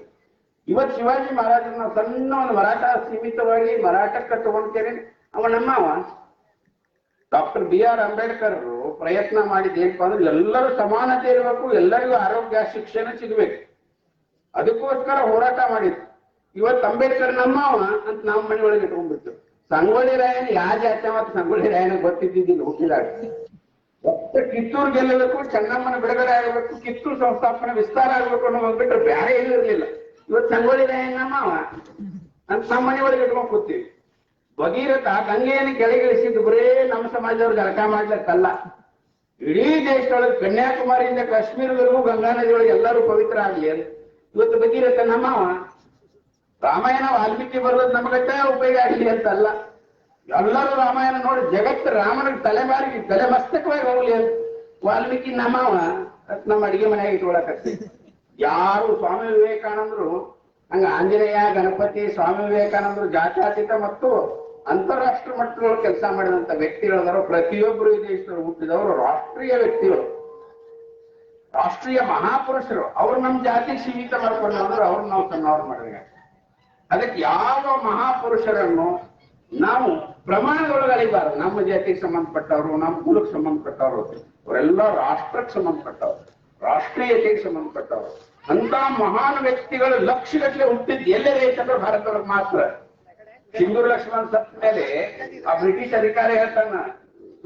ಇವತ್ತು ಶಿವಾಜಿ ಮಹಾರಾಜರನ್ನ ಸಣ್ಣ ಒಂದು ಮರಾಠ ಸೀಮಿತವಾಗಿ ಮರಾಠಕ್ಕೆ ತಗೊಂಡ್ತೇನೆ. ಅವ ನಮ್ಮವ ಡಾಕ್ಟರ್ BR ಅಂಬೇಡ್ಕರ್ ಪ್ರಯತ್ನ ಮಾಡಿದ್ದೇನಪ್ಪ ಅಂದ್ರೆ ಎಲ್ಲರೂ ಸಮಾನತೆ ಇರಬೇಕು, ಎಲ್ಲರಿಗೂ ಆರೋಗ್ಯ ಶಿಕ್ಷಣ ಸಿಗಬೇಕು, ಅದಕ್ಕೋಸ್ಕರ ಹೋರಾಟ ಮಾಡಿದ್ರು. ಇವತ್ತು ಅಂಬೇಡ್ಕರ್ ನಮ್ಮವ ಅಂತ ನಮ್ಮ ಮನೆ ಒಳಗೆ ಇಟ್ಕೊಂಡ್ಬಿಡ್ತು. ಸಂಗೊಳ್ಳಿ ರಾಯನ್ ಯಾವ ಜಾತಿ ಮತ್ತು ಸಂಗೊಳ್ಳಿ ರಾಯನ ಗೊತ್ತಿದ್ದಿದ್ದಿಲ್ಲ ಹುಟ್ಟಿದಾಗ. ಒಟ್ಟು ಕಿತ್ತೂರು ಗೆಲ್ಲಬೇಕು, ಚೆನ್ನಮ್ಮನ ಬಿಡುಗಡೆ ಆಗಬೇಕು, ಕಿತ್ತೂರು ಸಂಸ್ಥಾಪನೆ ವಿಸ್ತಾರ ಆಗ್ಬೇಕು ಅನ್ನೋ ಬಂದ್ಬಿಟ್ರೆ ಬೇರೆ ಏನೂ ಇರಲಿಲ್ಲ. ಇವತ್ತು ಸಂಗೊಳ್ಳಿ ರಾಯನ್ ನಮ್ಮವ ಅಂತ ನಮ್ಮ ಮನೆ ಒಳಗೆ ಇಟ್ಕೊಂಡ್ ಕೂತೀವಿ. ಭಗೀರಥ ಗಂಗೆಯನ್ನು ಕೆಳಗಿಳಿಸಿದ್ದು ಬರೇ ನಮ್ಮ ಸಮಾಜದವ್ರು ಜಳಕ ಮಾಡ್ಲಿಕ್ಕಲ್ಲ, ಇಡೀ ದೇಶದೊಳಗೆ ಕನ್ಯಾಕುಮಾರಿಯಿಂದ ಕಾಶ್ಮೀರದವರೆಗೂ ಗಂಗಾ ನದಿಯೊಳಗೆ ಎಲ್ಲರೂ ಪವಿತ್ರ ಆಗ್ಲಿ ಅಂತ. ಇವತ್ತು ಭಗೀರಥ ನಮ್ಮವ. ರಾಮಾಯಣ ವಾಲ್ಮೀಕಿ ಬರೋದು ನಮಗಟ್ಟೆ ಉಪಯೋಗ ಆಗಲಿ ಅಂತಲ್ಲ, ಎಲ್ಲರೂ ರಾಮಾಯಣ ನೋಡಿ ಜಗತ್ತು ರಾಮನಿಗೆ ತಲೆ ಮಸ್ತಕವಾಗಿ ಹೋಗ್ಲಿ ಅಂತ ವಾಲ್ಮೀಕಿ ನಮ್ಮವ ನಮ್ಮ ಅಡಿಗೆ ಮನೆಯಾಗ ಇಟ್ಕೊಳಕತ್ತಿ. ಯಾರು ಸ್ವಾಮಿ ವಿವೇಕಾನಂದರು ಹಂಗ ಆಂಜನೇಯ, ಗಣಪತಿ, ಸ್ವಾಮಿ ವಿವೇಕಾನಂದರು ಜಾತ್ಯತೀತ ಮತ್ತು ಅಂತಾರಾಷ್ಟ್ರ ಮಟ್ಟದೊಳಗೆ ಕೆಲಸ ಮಾಡಿದಂತ ವ್ಯಕ್ತಿಗಳದಾರೋ ಪ್ರತಿಯೊಬ್ಬರು ಈ ದೇಶದವರು ಹುಟ್ಟಿದವರು ರಾಷ್ಟ್ರೀಯ ವ್ಯಕ್ತಿಗಳು, ರಾಷ್ಟ್ರೀಯ ಮಹಾಪುರುಷರು. ಅವ್ರು ನಮ್ಮ ಜಾತಿಗೆ ಸೀಮಿತ ಮಾಡ್ಕೊಂಡು ಅಂದ್ರೆ ಅವ್ರನ್ನ ನಾವು ಸಣ್ಣವ್ರು ಮಾಡಿದ್ರೆ ಅದಕ್ಕೆ ಯಾವ ಮಹಾಪುರುಷರನ್ನು ನಾವು ಪ್ರಮಾಣದೊಳಗೆ ಅಳಿಬಾರದು. ನಮ್ಮ ಜಾತಿಗೆ ಸಂಬಂಧಪಟ್ಟವರು, ನಮ್ಮ ಕುಲಕ್ಕೆ ಸಂಬಂಧಪಟ್ಟವರು, ಅವರೆಲ್ಲ ರಾಷ್ಟ್ರಕ್ಕೆ ಸಂಬಂಧಪಟ್ಟವರು, ರಾಷ್ಟ್ರೀಯತೆಗೆ ಸಂಬಂಧಪಟ್ಟವರು. ಅಂತ ಮಹಾನ್ ವ್ಯಕ್ತಿಗಳು ಲಕ್ಷಗಟ್ಟಲೆ ಹುಟ್ಟಿದ್ದು ಎಲ್ಲೇ ಐತಂದ್ರೆ ಭಾರತದೊಳಗೆ ಮಾತ್ರ. ಸಿಂಧೂರು ಲಕ್ಷ್ಮಣ್ ಸತ್ತ ಮೇಲೆ ಆ ಬ್ರಿಟಿಷ್ ಅಧಿಕಾರಿ ಹೇಳ್ತಾನ,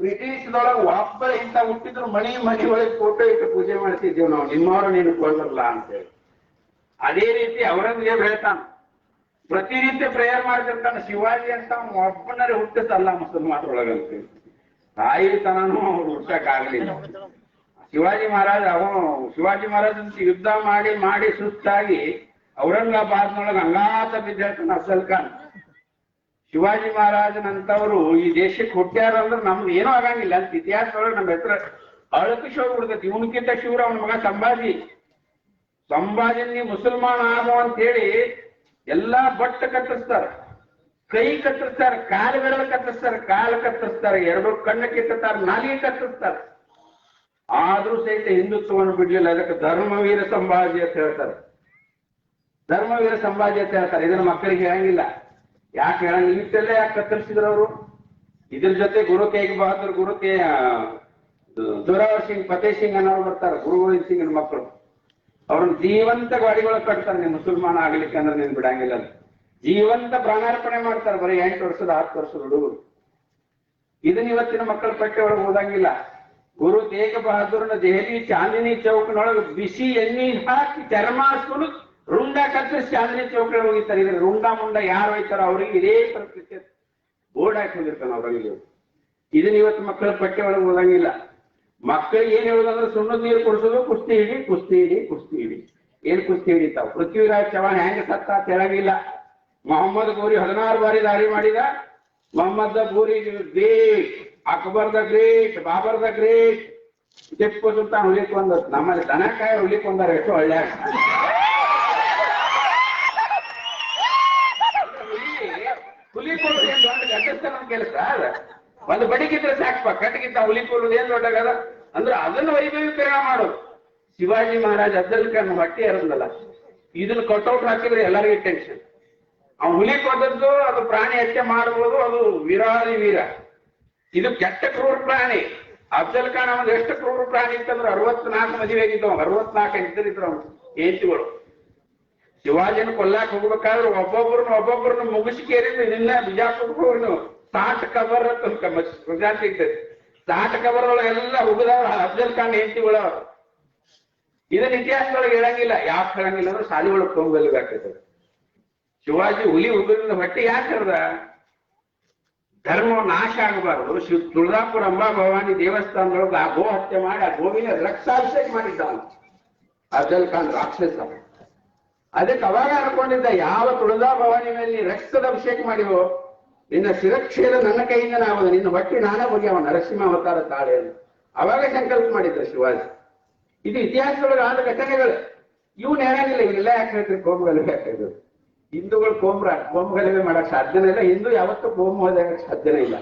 ಬ್ರಿಟಿಷ್ದೊಳಗೆ ಒಬ್ಬ ಇಂತ ಹುಟ್ಟಿದ್ರು ಮನಿ ಒಳಗೆ ಫೋಟೋ ಇಟ್ಟು ಪೂಜೆ ಮಾಡ್ತಿದ್ದೇವೆ ನಾವು, ನಿಮ್ಮವರು ನೀನು ಕೊಡಲ್ಲ ಅಂತೇಳಿ. ಅದೇ ರೀತಿ ಔರಂಗಜೇಬ್ ಹೇಳ್ತಾನ, ಪ್ರತಿನಿತ್ಯ ಪ್ರೇಯರ್ ಮಾಡ್ತಿರ್ತಾನೆ. ಶಿವಾಜಿ ಅಂತ ಒಬ್ಬನರೇ ಹುಟ್ಟಿಸಲ್ಲ ಮುಸಲ್ಮಾನರೊಳಗಂತ. ತಾಯಿತನೂ ಅವ್ರು ಹುಟ್ಟಕ್ಕಾಗಲಿಲ್ಲ. ಶಿವಾಜಿ ಮಹಾರಾಜ್ ಅಂತ ಯುದ್ಧ ಮಾಡಿ ಸುಸ್ತಾಗಿ ಔರಂಗಾಬಾದ್ನೊಳಗೆ ಅಂಗಾತ ಬಿದ್ದ ಅಫ್ಜಲ್ ಖಾನ್. ಶಿವಾಜಿ ಮಹಾರಾಜನಂತವ್ರು ಈ ದೇಶಕ್ಕೆ ಹುಟ್ಟ್ಯಾರ ಅಂದ್ರೆ ನಮ್ದು ಏನೂ ಆಗಂಗಿಲ್ಲ ಅಂತ ಇತಿಹಾಸದೊಳಗೆ ನಮ್ಮ ಹೆಸರು ಅಳಕಿಸಿ ಹೋಗ್ಬಿಡ್ತೈತಿ. ಇವನಕ್ಕಿಂತ ಶಿವರ ಅವನ ಮಗ ಸಂಭಾಜಿ ಮುಸಲ್ಮಾನ ಆಗೋ ಅಂತ ಹೇಳಿ ಎಲ್ಲಾ ಬಟ್ಟ ಕತ್ತರಿಸ್ತಾರ, ಕೈ ಕತ್ತರಿಸ್ತಾರ, ಕಾಲುಗಳ ಕತ್ತರಿಸ್ತಾರ, ಕಾಲು ಕತ್ತರಿಸ್ತಾರ, 2 ಕಣ್ಣು ಕಿತ್ತಾರ, ನಾಲಿಗೆ ಕತ್ತರಿಸ್ತಾರ. ಆದ್ರೂ ಸಹಿತ ಹಿಂದುತ್ವವನ್ನು ಬಿಡ್ಲಿಲ್ಲ. ಅದಕ್ಕೆ ಧರ್ಮವೀರ ಸಂಭಾಜಿ ಅಂತ ಹೇಳ್ತಾರೆ. ಧರ್ಮವೀರ ಸಂಭಾಜಿ ಅಂತ ಹೇಳ್ತಾರೆ. ಇದನ್ನ ಮಕ್ಕಳಿಗೆ ಹೇಳಂಗಿಲ್ಲ. ಯಾಕೆ ಹೇಳಂಗಿಲ್ಲ? ಇಷ್ಟೆಲ್ಲ ಯಾಕೆ ಕತ್ತರಿಸಿದ್ರು ಅವರು? ಇದ್ರ ಜೊತೆ ಗುರು ತೇಗ್ ಬಹದ್ದೂರ್, ಜೋರಾವರ್ ಸಿಂಗ್, ಫತೇಹ್ ಸಿಂಗ್ ಅನ್ನೋರು ಬರ್ತಾರೆ, ಗುರು ಗೋವಿಂದ್ ಸಿಂಗ್ ಮಕ್ಕಳು. ಅವ್ರನ್ನ ಜೀವಂತ ಗಾಡಿಗಳು ಕಟ್ತಾರೆ. ನೀನ್ ಮುಸಲ್ಮಾನ ಆಗ್ಲಿಕ್ಕೆ ಅಂದ್ರೆ ನೀನ್ ಬಿಡಂಗಿಲ್ಲ ಅಂತ ಜೀವಂತ ಪ್ರಾಣಾರ್ಪಣೆ ಮಾಡ್ತಾರೆ. ಬರೀ 8 ವರ್ಷದ 10 ವರ್ಷದ ಹುಡುಗರು. ಇದನ್ನ ಇವತ್ತಿನ ಮಕ್ಕಳ ಪಠ್ಯ ಒಳಗೆ ಓದಂಗಿಲ್ಲ. ಗುರು ತೇಗ್ ಬಹದ್ದೂರ್ನ ದೆಹಲಿ ಚಾಂದಿನಿ ಚೌಕ್ನೊಳಗೆ ಬಿಸಿ ಎಣ್ಣೆ ಹಾಕಿ ಚರ್ಮ ಸುಲು ರುಂಡ ಕತ್ತರಿಸಿ ಚಾಂದಿನಿ ಚೌಕ್ನಲ್ಲಿ ಹೋಗಿರ್ತಾರೆ. ಇದ್ರ ರುಂಡ ಮುಂಡ ಯಾರು ಹೋಯ್ತಾರೋ ಅವ್ರಿಗೆ ಇದೇ ಪ್ರಕೃತಿ ಬೋರ್ಡ್ ಹಾಕಿ ಹೋಗಿರ್ತಾನೆ ಔರಂಗಜೇಬ್. ಇದನ್ನ ಇವತ್ತು ಮಕ್ಕಳ ಪಠ್ಯ ಒಳಗೆ ಓದಂಗಿಲ್ಲ. ಮಕ್ಕಳಿಗೆ ಏನ್ ಹೇಳುದಂದ್ರೆ ಸುಣ್ಣದ ನೀರು ಕುಡಿಸೋದು, ಕುಸ್ತಿ ಹಿಡಿ ಕುಸ್ತಿ ಹಿಡಿ ಕುಸ್ತಿ ಹಿಡಿ. ಏನ್ ಕುಸ್ತಿ ಹಿಡಿತಾವ? ಪೃಥ್ವಿರಾಜ್ ಚವಾಣ್ ಹೆಂಗ ಸತ್ತ ತೆಳಗಿಲ್ಲ. ಮೊಹಮ್ಮದ್ ಗೋರಿ 16 ಬಾರಿ ದಾಳಿ ಮಾಡಿದ. Mohammad the Ghori great, Akbar the great, Babur the great. Tipu Sultan ಹುಲಿಕ್ ಒಂದ, ನಮ್ಮಲ್ಲಿ ದನಕಾಯ ಹುಲಿಕ್ ಒಂದಾರ ಎಷ್ಟು ಒಳ್ಳೆ ಹುಲಿ ಕೊಡೋದು ಏನ್ ದೊಡ್ಡ ಗಡ್ಡಸ್ತನ ಕೆಲಸ ಅದ. ಒಂದು ಬಡಿಗಿದ್ರೆ ಸಾಕಪ್ಪ, ಕಟ್ಟಿಗಿಂತ ಹುಲಿ ಕೊಡೋದು ಏನ್ ದೊಡ್ಡಗದ ಅಂದ್ರೆ ಅದನ್ನ ವೈಭವೀಕರಣ ಮಾಡೋದು. ಶಿವಾಜಿ ಮಹಾರಾಜ್ ಅಫ್ಜಲ್ ಖಾನ್ ಹೊಟ್ಟೆ ಇರೋದಲ್ಲ, ಇದನ್ನ ಕಟ್ಔಟ್ ಹಾಕಿದ್ರೆ ಎಲ್ಲರಿಗೂ ಟೆನ್ಷನ್. ಅವ್ನು ಹುಲಿ ಕೊಟ್ಟದ್ದು ಅದು ಪ್ರಾಣಿ ಹತ್ಯೆ ಮಾಡಬಹುದು, ಅದು ವೀರಾದಿ ವೀರ. ಇದು ಕೆಟ್ಟ ಕ್ರೂರ ಪ್ರಾಣಿ. ಅಫ್ಜಲ್ ಖಾನ್ ಅವನು ಎಷ್ಟು ಕ್ರೂರ ಪ್ರಾಣಿ ಅಂತಂದ್ರೆ 64 ಮದುವೆ ಆಗಿದ್ದವ, 64 ಹೆಂಡತಿದ್ರು ಅವನು ಹೆಂಡತಿಗಳು. ಶಿವಾಜಿನ ಕೊಲ್ಲಾಕ್ ಹೋಗ್ಬೇಕಾದ್ರೆ ಒಬ್ಬೊಬ್ಬರನ್ನ ಮುಗಿಸಿಕೇರಿದ್ದು ನಿನ್ನ ಬಿಜಾಪುರ ಸಾಟ್ ಕಬರ್ ಅಂತ ಗುಜರಾತಿ ಇರ್ತದೆ. ಸಾಟ್ ಕಬರ್ ಒಳಗೆ ಎಲ್ಲ ಹುಗಿದವ್ರು ಅಫ್ಜಲ್ ಖಾನ್ ಹೆಂಡತಿಗಳವ್ರು. ಇದನ್ನ ಇತಿಹಾಸದೊಳಗೆ ಹೇಳಂಗಿಲ್ಲ. ಯಾಕೆ ಹೇಳಂಗಿಲ್ಲ ಅಂದ್ರೆ ಶಾಲಿ ಒಳಗೆ ತೊಗೊಂಡ್ಬಲ್ಬೇಕಾಗ್ತದೆ. ಶಿವಾಜಿ ಹುಲಿ ಹುಗಿದ ಹೊಟ್ಟೆ ಯಾಕೆ ಹರಿದ? ಧರ್ಮ ನಾಶ ಆಗಬಾರದು. ತುಳಜಾಪುರ ಅಂಬಾ ಭವಾನಿ ದೇವಸ್ಥಾನದೊಳಗೆ ಆ ಗೋ ಹತ್ಯೆ ಮಾಡಿ ಆ ಗೋವಿನ ರಕ್ತಾಭಿಷೇಕ ಮಾಡಿದ್ದಾನ ಅಫ್ಜಲ್ ಖಾನ್ ರಾಕ್ಷಸ. ಅದಕ್ಕೆ ಅವಾಗ ಅನ್ಕೊಂಡಿದ್ದ, ಯಾವ ತುಳಜಾ ಭವಾನಿ ಮೇಲೆ ನೀ ರಕ್ತದ ಅಭಿಷೇಕ ಮಾಡಿವೋ ನಿನ್ನ ಶಿರಕ್ಷೇದ ನನ್ನ ಕೈಯಿಂದ ನಾವು, ನಿನ್ನ ಹೊಟ್ಟೆ ನಾನೇ ಬಗೆಯವ ನರಸಿಂಹ ಅವತಾರ ತಾಳೆ ಅಂತ ಅವಾಗ ಸಂಕಲ್ಪ ಮಾಡಿದ್ರು ಶಿವಾಜಿ. ಇದು ಇತಿಹಾಸದೊಳಗೆ ಆದ ಘಟನೆಗಳು. ಇವ್ನು ಹೇಳಂಗಿಲ್ಲ. ಇವನ್ನೆಲ್ಲ ಯಾಕೆ ಹೇಳ್ತೀವಿ? ಕೋಮುಗಲಭೆ ಯಾಕಿದ್ರು? ಹಿಂದೂಗಳು ಕೋಮುಗಲಭೆ ಮಾಡಕ್ ಸಾಧ್ಯನೇ ಇಲ್ಲ. ಹಿಂದೂ ಯಾವತ್ತೂ ಕೋಮುವಾದಿ ಆಗಕ್ಕೆ ಸಾಧ್ಯನೇ ಇಲ್ಲ.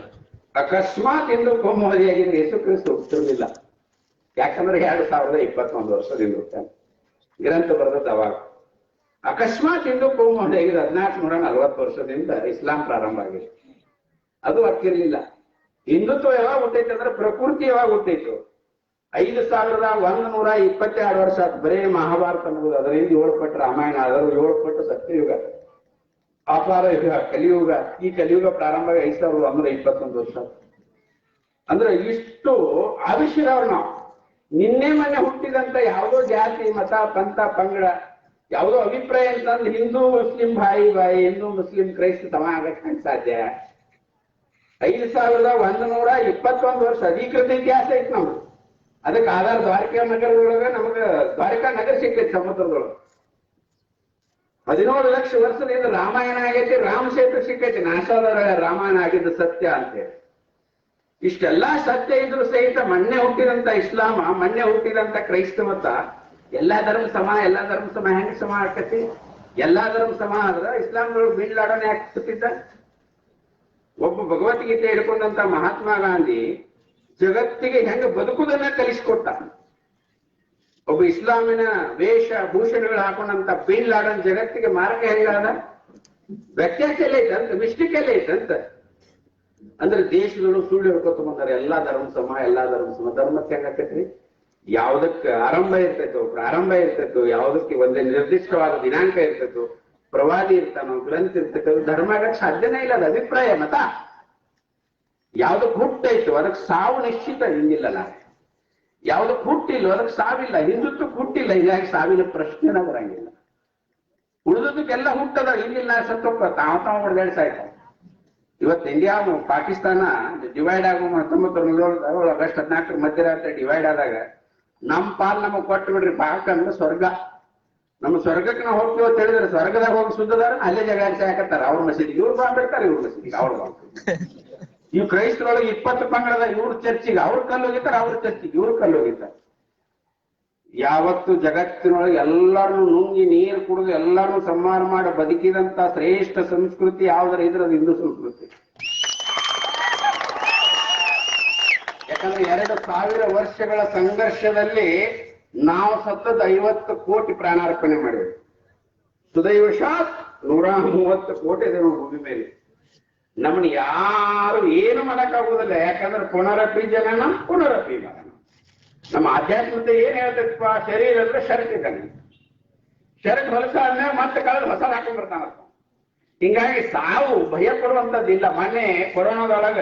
ಅಕಸ್ಮಾತ್ ಹಿಂದೂ ಕೋಮುವಾದಿ ಆಗಿದ್ರೆ ಯೇಸು ಕ್ರಿಸ್ತು ಹುಟ್ಟಿರಲಿಲ್ಲ. ಯಾಕಂದ್ರೆ 2021 ವರ್ಷದಿಂದ ಗ್ರಂಥ ಬರೆದದ್ದು ಅವಾಗ. ಅಕಸ್ಮಾತ್ ಹಿಂದೂ ಕೋಮುವಾದಿ ಆಗಿದೆ 1440 ವರ್ಷದಿಂದ ಇಸ್ಲಾಂ ಪ್ರಾರಂಭ ಆಗಿದೆ. ಅದು ಅಕ್ಕಿರ್ಲಿಲ್ಲ. ಹಿಂದುತ್ವ ಯಾವಾಗ ಹುಟ್ಟೈತೆ ಅಂದ್ರೆ ಪ್ರಕೃತಿ ಯಾವಾಗ ಹುಟ್ಟೈತು? 5122 ವರ್ಷ ಆಯ್ತು. ಬರೇ ಮಹಾಭಾರತ ಅನ್ನೋದು, ಅದರಿಂದ 7 ಪಟ್ಟು ರಾಮಾಯಣ, ಅದರ 7 ಪಟ್ಟು ಸತ್ಯಯುಗ, ಅಪಾರ ಯುಗ, ಕಲಿಯುಗ. ಈ ಕಲಿಯುಗ ಪ್ರಾರಂಭ 5121 ವರ್ಷ. ಅಂದ್ರೆ ಇಷ್ಟು ಆವಿಷ್ಯರವ್ರು ನಾವು. ನಿನ್ನೆ ಮೊನ್ನೆ ಹುಟ್ಟಿದಂತ ಯಾವುದೋ ಜಾತಿ, ಮತ, ಪಂಥ, ಪಂಗಡ, ಯಾವುದೋ ಅಭಿಪ್ರಾಯ ಅಂತಂದ್ರೆ ಹಿಂದೂ ಮುಸ್ಲಿಂ ಬಾಯಿ, ಹಿಂದೂ ಮುಸ್ಲಿಂ ಕ್ರೈಸ್ತ ಸಮ ಆಗಕ್ಕೆ ಸಾಧ್ಯ? 5121 ವರ್ಷ ಅಧಿಕೃತ ಇತಿಹಾಸ ಐತಿ ನಮ್ದು. ಅದಕ್ಕೆ ಆಧಾರ ದ್ವಾರಕಾ ನಗರದೊಳಗ ನಮಗ ದ್ವಾರಕಾ ನಗರ ಸಿಕ್ಕೈತಿ ಸಮುದ್ರದೊಳಗೆ. 17 ಲಕ್ಷ ವರ್ಷದಿಂದ ರಾಮಾಯಣ ಆಗೈತಿ, ರಾಮ ಸೇತು ಸಿಕ್ಕೈತಿ. ನಾಶಾದ ರಾಮಾಯಣ ಆಗಿದ್ದು ಸತ್ಯ ಅಂತೇಳಿ. ಇಷ್ಟೆಲ್ಲಾ ಸತ್ಯ ಇದ್ರು ಸಹಿತ ಮೊನ್ನೆ ಹುಟ್ಟಿದಂತ ಇಸ್ಲಾಮ, ಮೊನ್ನೆ ಹುಟ್ಟಿದಂತ ಕ್ರೈಸ್ತ ಮತ, ಎಲ್ಲಾ ಧರ್ಮ ಸಮ, ಎಲ್ಲಾ ಧರ್ಮ ಸಮ ಹೆಂಗ್ ಸಮ ಆಕತಿ? ಎಲ್ಲಾ ಧರ್ಮ ಸಮ ಆದ್ರ ಇಸ್ಲಾಂದೊಳಗೆ ಬಿನ್ ಲಾಡನ್ ಯಾಕೆ ಸುತ್ತಿದ್ದ? ಒಬ್ಬ ಭಗವದ್ಗೀತೆ ಹಿಡ್ಕೊಂಡಂತ ಮಹಾತ್ಮ ಗಾಂಧಿ ಜಗತ್ತಿಗೆ ಹೆಂಗ ಬದುಕುದನ್ನ ಕಲಿಸ್ಕೊಟ್ಟ. ಒಬ್ಬ ಇಸ್ಲಾಮಿನ ವೇಷ ಭೂಷಣಗಳು ಹಾಕೊಂಡಂತ ಬಿನ್ ಲಾಡನ್ ಜಗತ್ತಿಗೆ ಮಾರ್ಗ ಹೆಂಗಾದ? ವ್ಯತ್ಯಾಸ ಎಲ್ಲ ಐತಂತ, ಮಿಸ್ಟೇಕ್ ಎಲ್ಲ ಐತಂತ. ಅಂದ್ರೆ ದೇಶದೊಳಗೆ ಸುಳ್ಳು ಹೇಳ್ಕೊತ ಬಂದಾರೆ. ಎಲ್ಲಾ ಧರ್ಮ ಸಮ, ಎಲ್ಲಾ ಧರ್ಮ ಸಮ. ಧರ್ಮಕ್ಕೆ ಹೆಂಗಾಕತ್ರಿ? ಯಾವುದಕ್ಕೆ ಆರಂಭ ಇರ್ತೈತೋ, ಪ್ರಾರಂಭ ಇರ್ತೈತೋ, ಯಾವುದಕ್ಕೆ ಒಂದೇ ನಿರ್ದಿಷ್ಟವಾದ ದಿನಾಂಕ ಇರ್ತೈತೋ, ಪ್ರವಾದಿ ಇರ್ತಾನೋ, ಗ್ರಂಥ ಇರ್ತೈತೋ, ಧರ್ಮ ಆಗಕ್ಕೆ ಸಾಧ್ಯನೇ ಇಲ್ಲ. ಅದು ಅಭಿಪ್ರಾಯ, ಮತ. ಯಾವ್ದಕ್ ಹುಟ್ಟೈತೋ ಅದಕ್ಕೆ ಸಾವು ನಿಶ್ಚಿತ. ಹಿಂದಿಲ್ಲಲ್ಲ. ಯಾವ್ದಕ್ ಹುಟ್ಟಿಲ್ಲೋ ಅದಕ್ಕೆ ಸಾವಿಲ್ಲ. ಹಿಂದುತ್ವಕ್ಕೆ ಹುಟ್ಟಿಲ್ಲ, ಹೀಗಾಗಿ ಸಾವಿನ ಪ್ರಶ್ನೆನ ಬರಂಗಿಲ್ಲ. ಉಳಿದಕ್ಕೆಲ್ಲ ಹುಟ್ಟದ. ಹಿಂದಿಲ್ಲ ಸತ್ತೊಪ್ಪ ತಾವ್ ಹೊಡೆದಾಡಿ ಸಾಯ್ತಾವ. ಇವತ್ತು ಇಂಡಿಯಾ ಪಾಕಿಸ್ತಾನ ಡಿವೈಡ್ ಆಗೋ 1947 ಆಗಸ್ಟ್ 14 ಮಧ್ಯರಾತ್ರಿ ಡಿವೈಡ್ ಆದಾಗ ನಮ್ಮ ಪಾಲ್ ನಮಗ್ ಕೊಟ್ಟು ಬಿಡ್ರಿ ಪಾಕ ಅಂದ್ರೆ ಸ್ವರ್ಗ. ನಮ್ಮ ಸ್ವರ್ಗಕ್ಕೆ ನಾವು ಹೋಗ್ತೀವಿ ಅಂತ ಹೇಳಿದ್ರೆ ಸ್ವರ್ಗದಾಗ ಹೋಗಿ ಸುದ್ದದಾರ ಅಲ್ಲೇ ಜಗ ಹಾಕತ್ತಾರ. ಅವ್ರ ಮಸೀದಿಗೆ ಇವ್ರು ಬಾಂಬಿಡ್ತಾರೆ, ಇವ್ರ ಮಸೀದಿಗೆ ಅವ್ರು ಬಾಂಬ್. ಇವ್ ಕ್ರೈಸ್ತರೊಳಗೆ 20 ಪಂಗಡದ ಇವ್ರ ಚರ್ಚಿಗೆ ಅವ್ರ ಕಲ್ಲು ಹೋಗಿರ್ತಾರೆ, ಅವ್ರ ಚರ್ಚಿಗೆ ಇವ್ರ ಕಲ್ಲು ಹೋಗಿರ್ತಾರೆ. ಯಾವತ್ತು ಜಗತ್ತಿನೊಳಗೆ ಎಲ್ಲಾರನ್ನು ನುಂಗಿ ನೀರು ಕುಡಿದು ಎಲ್ಲಾರನ್ನು ಸಂಹಾರ ಮಾಡಿ ಬದುಕಿದಂತ ಶ್ರೇಷ್ಠ ಸಂಸ್ಕೃತಿ ಯಾವ್ದಾರ ಇದ್ರೆ ಅದು ಹಿಂದೂ ಸಂಸ್ಕೃತಿ. ಯಾಕಂದ್ರೆ 2000 ವರ್ಷಗಳ ಸಂಘರ್ಷದಲ್ಲಿ ನಾವು ಸತ್ತದ 50 ಕೋಟಿ ಪ್ರಾಣಾರ್ಪಣೆ ಮಾಡಿದ್ವಿ. ಸುದೈವಶಾತ್ 130 ಕೋಟಿ ಇದೆ ಭೂಮಿ ಮೇಲೆ. ನಮ್ಮನ್ನ ಯಾರು ಏನು ಮಾಡಕ್ಕಾಗುವುದಿಲ್ಲ. ಯಾಕಂದ್ರೆ ಪುನರಪಿ ಜನನ ಪುನರಪಿ ಮರಣ. ನಮ್ಮ ಆಧ್ಯಾತ್ಮತೆ ಏನ್ ಹೇಳ್ತೈತಪ್ಪ? ಶರೀರ ಅಂದ್ರೆ ಶರತ್ ಇದ್ದಾನೆ. ಶರತ್ ಹೊಲಸಾದ್ಮೇಲೆ ಮತ್ತೆ ಕಳೆದು ಹೊಸ ಹಾಕೊಂಡ್ ಬರ್ತಾನ. ಹಿಂಗಾಗಿ ಸಾವು ಭಯ ಪಡುವಂತದ್ದಿಲ್ಲ. ಮೊನ್ನೆ ಕೊರೋನಾದೊಳಗ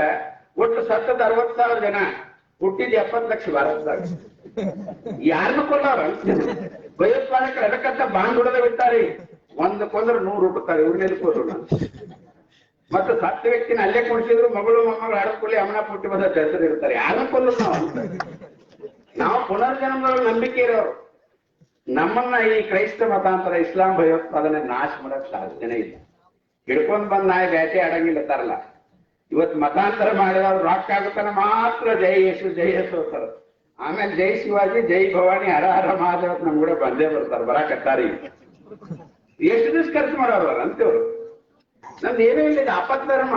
ಒಟ್ಟು ಸತ್ತದ 60,000 ಜನ, ಹುಟ್ಟಿದ 70 ಲಕ್ಷ ಭಾರತದಾಗ. ಯಾರನ್ನು ಕೊಲ್ಲವ್ರ? ಭಯೋತ್ಪಾದಕರು ಎದಕ್ಕಂತ ಬಾಂಡ್ ಹೊಡೆದ ಬಿಡ್ತಾರೆ. ಒಂದು ಕೊಂದ್ರೆ 100 ಹುಟ್ಟುತ್ತಾರೆ. ಇವ್ರನ್ನೆಲ್ಲಿ ಕೊಲ್ಲೋಣ? ಮತ್ತು ಸತ್ತ ವ್ಯಕ್ತಿನ ಅಲ್ಲೇ ಕುಣಿಸಿದ್ರು ಮಗಳು ಮೊಮ್ಮಗಳು ಆಡಕೊಳ್ಳಿ ಅಮ್ಮನ ಪುಟ್ಟಿ ಬಂದ ಹೆಸರು ಇರ್ತಾರೆ. ಯಾರನ್ನ ಕೊಲ್ಲೋದು ನಾವು ಅಂತ. ನಾವು ಪುನರ್ಜನ್ಮದೊಳಗೆ ನಂಬಿಕೆ ಇರೋರು. ನಮ್ಮನ್ನ ಈ ಕ್ರೈಸ್ತ ಮತಾಂತರ ಇಸ್ಲಾಂ ಭಯೋತ್ಪಾದನೆ ನಾಶ ಮಾಡಕ್ ಸಾಧ್ಯನೇ ಇಲ್ಲ. ಹಿಡ್ಕೊಂಡ್ ಬಂದ್ ನಾಯಿ ಬೇಟೆ ಆಡಂಗಿಲ್ಲ ತರಲ್ಲ. ಇವತ್ತು ಮತಾಂತರ ಮಾಡಿದವ್ರು ರಾಕ್ ಆಗುತ್ತಾನ ಮಾತ್ರ ಜೈ ಯೇಸು ಅಂತಾರ. ಆಮೇಲೆ ಜೈ ಶಿವಾಜಿ, ಜೈ ಭವಾನಿ, ಹರ ಹರ ಮಹಾದೇವ ನಮ್ ಕೂಡ ಬಂದೇ ಬರ್ತಾರ, ಬರಾಕತ್ತಾರ. ಎಷ್ಟು ದಿವಸ ಖರ್ಚು ಮಾಡೋರು ಅಂತೇವ್ರು. ನಮ್ದು ಏನೂ ಇಲ್ಲ, ಆಪತ್ ಧರ್ಮ.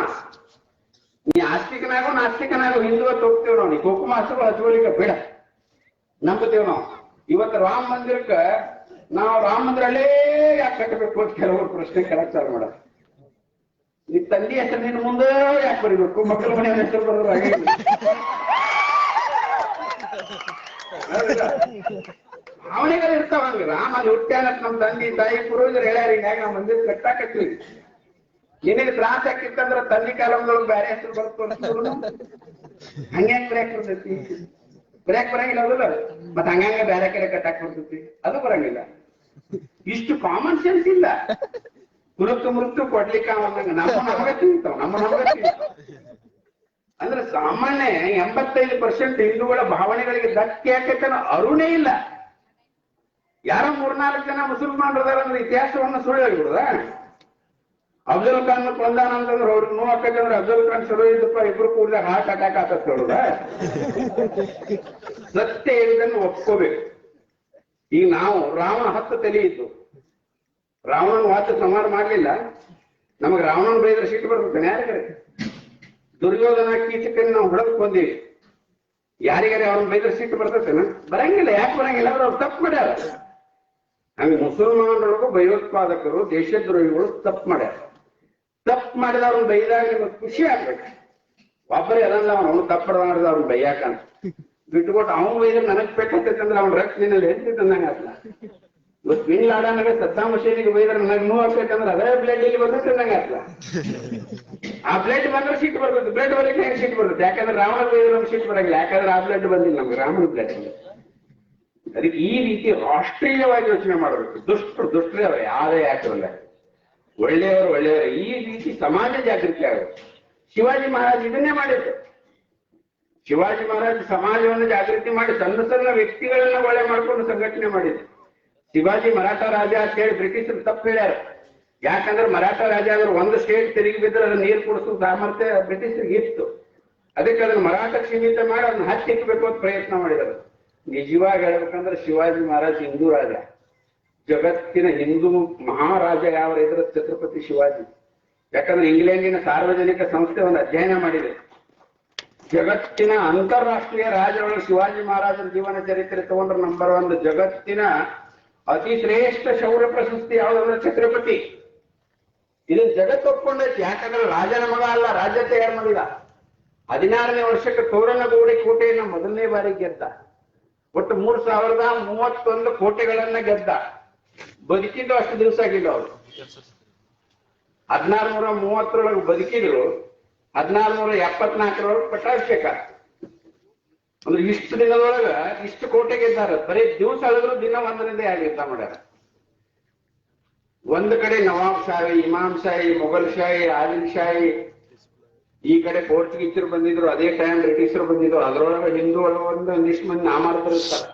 ನೀ ಆಸ್ತಿಕನಾಗೋ ನಾಸ್ತಿಕನಾಗೋ ಹಿಂದೂ ಅಂತ ಹೋಗ್ತೇವ್ ನಾವು. ನೀ ಕುಂಕುಮ ಹಚ್ಕೊಳಿಕ ಬೇಡ ನಂಬುತ್ತೇವ್ ನಾವು. ಇವತ್ತು ರಾಮ ಮಂದಿರಕ್ಕ ನಾವು ರಾಮ ಮಂದಿರ ಅಲ್ಲೇ ಯಾಕೆ ಕಟ್ಟಬೇಕು ಅಂತ ಕೆಲವರು ಪ್ರಶ್ನೆ ಕೇಳಕ್ ಚಾಲು ಮಾಡ. ನೀ ತಂದೆ ಹೆಸರು ನಿನ್ನ ಮುಂದೆ ಯಾಕೆ ಬರೀಬೇಕು? ಮಕ್ಕಳ ಮನೆಯ ಹೆಸರು ಬರೋದು ಹಾಗೆ. ಭಾವನೆಗಳು ಇರ್ತಾವ ಹಂಗ. ರಾಮ ಅಲ್ಲಿ ಹುಟ್ಟ್ಯಾನತ್ ನಮ್ ತಂದೆ ತಾಯಿ ಪೂರ್ವಜರು ಹೇಳ್ಯಾರ, ಹಿಂಗಾಗಿ ನಾವು ಮಂದಿರ ಕಟ್ಟಾಕತ್ವಿ. ನಿನಗೆ ತ್ರಾಸ ಹಾಕಿತ್ತಂದ್ರ ತಂದೆ ಕಾಲದೊಳಗೆ ಬೇರೆ ಹೆಸರು ಬರ್ತದೆ. ಹಂಗೆ ಬ್ರೇಕ್ ಬರ್ತೈತಿ? ಬ್ರೇಕ್ ಬರಂಗಿಲ್ಲ ಅದಲ್ಲ. ಮತ್ತ ಹಂಗ ಬೇರೆ ಕಡೆ ಕಟ್ಟಾಕ್ ಬರ್ತೈತಿ, ಅದು ಬರಂಗಿಲ್ಲ. ಇಷ್ಟು ಕಾಮನ್ ಸೆನ್ಸ್ ಇಲ್ಲ. ಮೃತ್ಯು ಕೊಡ್ಲಿಕ್ಕೆ ಅಂದಂಗ ನಮ್ಗೆ ತಿಂತಾವ, ನಮ್ಗೆ ಅಂದ್ರೆ ಸಾಮಾನ್ಯ 85% ಹಿಂದೂಗಳ ಭಾವನೆಗಳಿಗೆ ಧಕ್ಕೆ ಹಾಕೈತೆ ಅರುಣೇ ಇಲ್ಲ. ಯಾರೋ 3-4 ಜನ ಮುಸಲ್ಮಾನರದಾರ ಅಂದ್ರೆ ಇತಿಹಾಸವನ್ನ ಸುಳ್ಳು ಹೇಳ್ಬಿಡುದ? ಅಫ್ಜಲ್ ಖಾನ್ ಕೊಂದಾನ ಅಂತಂದ್ರೆ ಅವ್ರಿಗೆ ನೋವು ಆಕೈತಂದ್ರೆ ಅಫ್ಜಲ್ ಖಾನ್ ಸರು ಇದ್ದಪ್ಪ ಇಬ್ರು ಕೂಡಲೇ ಹಾರ್ಟ್ ಅಟ್ಯಾಕ್ ಆಕತ್ ಹೇಳುದ? ಸತ್ಯ ಹೇಳಿದನ್ನು ಒಪ್ಕೋಬೇಕು. ಈಗ ನಾವು ರಾವಣ 10 ತಲೆ ಇದ್ದು, ರಾವಣನ ವಾಚ ಸಂಹಾರ ಮಾಡ್ಲಿಲ್ಲ. ನಮಗ್ ರಾವಣನ ಬೈದ್ರೆ ಸಿಟ್ಟು ಬರ್ತೇನೆ ಯಾರಿಗಾರೆ? ದುರ್ಯೋಧನ ಕೀಚಕನ್ನ ನಾವು ಹೊಡೆದು ಕೊಂದೀವಿ, ಯಾರಿಗಾರೆ ಅವ್ರನ್ನ ಬೈದ್ರೆ ಸಿಟ್ಟು ಬರ್ತೇನ? ಬರಂಗಿಲ್ಲ. ಯಾಕೆ ಬರಂಗಿಲ್ಲ? ಅವ್ರು ತಪ್ಪು ಮಾಡ್ಯಾರ. ಹಂಗ ಮುಸಲ್ಮಾನರೊಳಗೂ ಭಯೋತ್ಪಾದಕರು, ದೇಶದ್ರೋಹಿಗಳು ತಪ್ಪು ಮಾಡ್ಯಾರ. ತಪ್ಪು ಮಾಡಿದ ಅವ್ರನ್ನ ಬೈದಾಗ ನಿಮಗೆ ಖುಷಿ ಆಗ್ಬೇಕು. ಒಬ್ಬರೇ ಅದಲ್ಲ, ಅವನು ತಪ್ಪು ಮಾಡಿದ ಅವ್ರನ್ನ ಬೈಯಾಕಂತ ಬಿಟ್ಟುಕೊಟ್ಟು ಅವ್ನು ಬೈದ್ರೆ ನನಗ್ ಪೆಟ್ಟಂತಂದ್ರೆ ಅವ್ನ ರಕ್ತ ನಿನ್ನಲ್ಲಿ ಹೇಳ್ತಿದ್ದಂಗ ಅಲ್ಲ. ಇವತ್ತು ಬಿನ್ ಲಾಡನ್ಗೆ ಸದ್ದಾಂ ಹುಸೇನಿಗೆ ಬೈದ್ರೆ ನನಗೆ ನೋವು ಆಗ್ಬೇಕಂದ್ರೆ ಅದೇ ಬ್ಲಡ್ ಇಲ್ಲಿ ಬರ್ಬೇಕಂದಂಗ ಅಲ್ಲ. ಆ ಬ್ಲಡ್ ಬಂದ್ರೆ ಸಿಟ್ಟು ಬರ್ತದೆ, ಬ್ಲಡ್ ಬರಲಿಕ್ಕೆ ಹೆಂಗೆ ಸಿಟ್ಟು ಬರ್ತದೆ? ಯಾಕಂದ್ರೆ ರಾಮನ ಬೈದ್ರೆ ನಮ್ಗೆ ಸಿಟ್ಟು ಬರಂಗಿಲ್ಲ, ಯಾಕಂದ್ರೆ ಆ ಬ್ಲಡ್ ಬಂದಿಲ್ಲ ನಮ್ಗೆ, ರಾಮನ ಬ್ಲಡ್. ಅದಕ್ಕೆ ಈ ರೀತಿ ರಾಷ್ಟ್ರೀಯವಾಗಿ ಯೋಚನೆ ಮಾಡಬೇಕು. ದುಷ್ಟರೇ ಅವರು ಯಾರೇ ಯಾಕಲ್ಲ, ಒಳ್ಳೆಯವರು. ಈ ರೀತಿ ಸಮಾಜ ಜಾಗೃತಿ ಆಗಬೇಕು. ಶಿವಾಜಿ ಮಹಾರಾಜ್ ಇದನ್ನೇ ಮಾಡಿದ್ರು. ಶಿವಾಜಿ ಮಹಾರಾಜ್ ಸಮಾಜವನ್ನು ಜಾಗೃತಿ ಮಾಡಿ ಸಣ್ಣ ವ್ಯಕ್ತಿಗಳನ್ನ ಒಳ್ಳೆ ಮಾಡ್ಕೊಂಡು ಸಂಘಟನೆ ಮಾಡಿದ್ರು. ಶಿವಾಜಿ ಮರಾಠ ರಾಜ ಅಂತ ಹೇಳಿ ಬ್ರಿಟಿಷರು ತಪ್ಪು ಹೇಳ್ಯಾರ. ಯಾಕಂದ್ರೆ ಮರಾಠ ರಾಜ ಆದ್ರೆ ಒಂದು ಸ್ಟೇಟ್ ತಿರುಗಿ ಬಿದ್ರೆ ಅದನ್ನ ನೀರು ಕುಡಿಸೋ ಸಾಮರ್ಥ್ಯ ಬ್ರಿಟಿಷರಿಗೆ ಇತ್ತು. ಅದಕ್ಕೆ ಅದನ್ನ ಮರಾಠ ಸೀಮಿತ ಮಾಡಿ ಅದನ್ನ ಹತ್ತಿಕ್ಕಬೇಕು ಅಂತ ಪ್ರಯತ್ನ ಮಾಡಿದರು. ನಿಜವಾಗಿ ಹೇಳ್ಬೇಕಂದ್ರೆ ಶಿವಾಜಿ ಮಹಾರಾಜ್ ಹಿಂದೂ ರಾಜ, ಜಗತ್ತಿನ ಹಿಂದೂ ಮಹಾರಾಜ ಯಾವ ಇದ್ರೆ ಛತ್ರಪತಿ ಶಿವಾಜಿ. ಯಾಕಂದ್ರೆ ಇಂಗ್ಲೆಂಡಿನ ಸಾರ್ವಜನಿಕ ಸಂಸ್ಥೆ ಒಂದು ಅಧ್ಯಯನ ಮಾಡಿದೆ. ಜಗತ್ತಿನ ಅಂತಾರಾಷ್ಟ್ರೀಯ ರಾಜಗಳು ಶಿವಾಜಿ ಮಹಾರಾಜರ ಜೀವನ ಚರಿತ್ರೆ ತಗೊಂಡ್ರೆ ನಂಬರ್ 1 ಜಗತ್ತಿನ ಅತಿ ಶ್ರೇಷ್ಠ ಶೌರ್ಯ ಪ್ರಶಸ್ತಿ ಯಾವ್ದಂದ್ರೆ ಛತ್ರಪತಿ. ಇದನ್ನ ಜಗತ್ತು ಒಪ್ಕೊಂಡೈತಿ. ಯಾಕಂದ್ರೆ ರಾಜನ ಮಗ ಅಲ್ಲ, ರಾಜ್ಯ ತಯಾರು ಮಾಡಿದ. 16ನೇ ವರ್ಷಕ್ಕೆ ತೋರಣಗೌಡಿ ಕೋಟೆಯನ್ನ ಮೊದಲನೇ ಬಾರಿ ಗೆದ್ದ. ಒಟ್ಟು 3031 ಕೋಟೆಗಳನ್ನ ಗೆದ್ದ. ಬದುಕಿದ್ದು ಅಷ್ಟು ದಿವಸ ಆಗಿಲ್ಲ ಅವರು. 1630 ಬದುಕಿದ್ರು, 1674 ಪಟ್ಟಾಭಿಷೇಕ. ಅಂದ್ರೆ ಇಷ್ಟು ದಿನದೊಳಗ ಇಷ್ಟು ಕೋಟೆ ಗೆದ್ದಾರ. ಬರೀ ದಿವಸ ಅಳಿದ್ರು ದಿನ 1ರಿಂದ 2 ಯುದ್ಧ ಮಾಡ್ಯಾರ. ಒಂದು ಕಡೆ ನವಾಬ್ ಶಾಹಿ, ಇಮಾಮ್ ಶಾಹಿ, ಮೊಘಲ್ ಶಾಹಿ, ಆದಿಲ್ ಶಾಹಿ, ಈ ಕಡೆ ಪೋರ್ಚುಗೀಸರು ಬಂದಿದ್ರು, ಅದೇ ಟೈಮ್ ಬ್ರಿಟಿಷರು ಬಂದಿದ್ರು. ಅದರೊಳಗೆ ಹಿಂದೂ ಒಂದಿಷ್ಟು ಮಂದಿ ನಾಮಾರ್ದರು ಇರ್ತಾರೆ,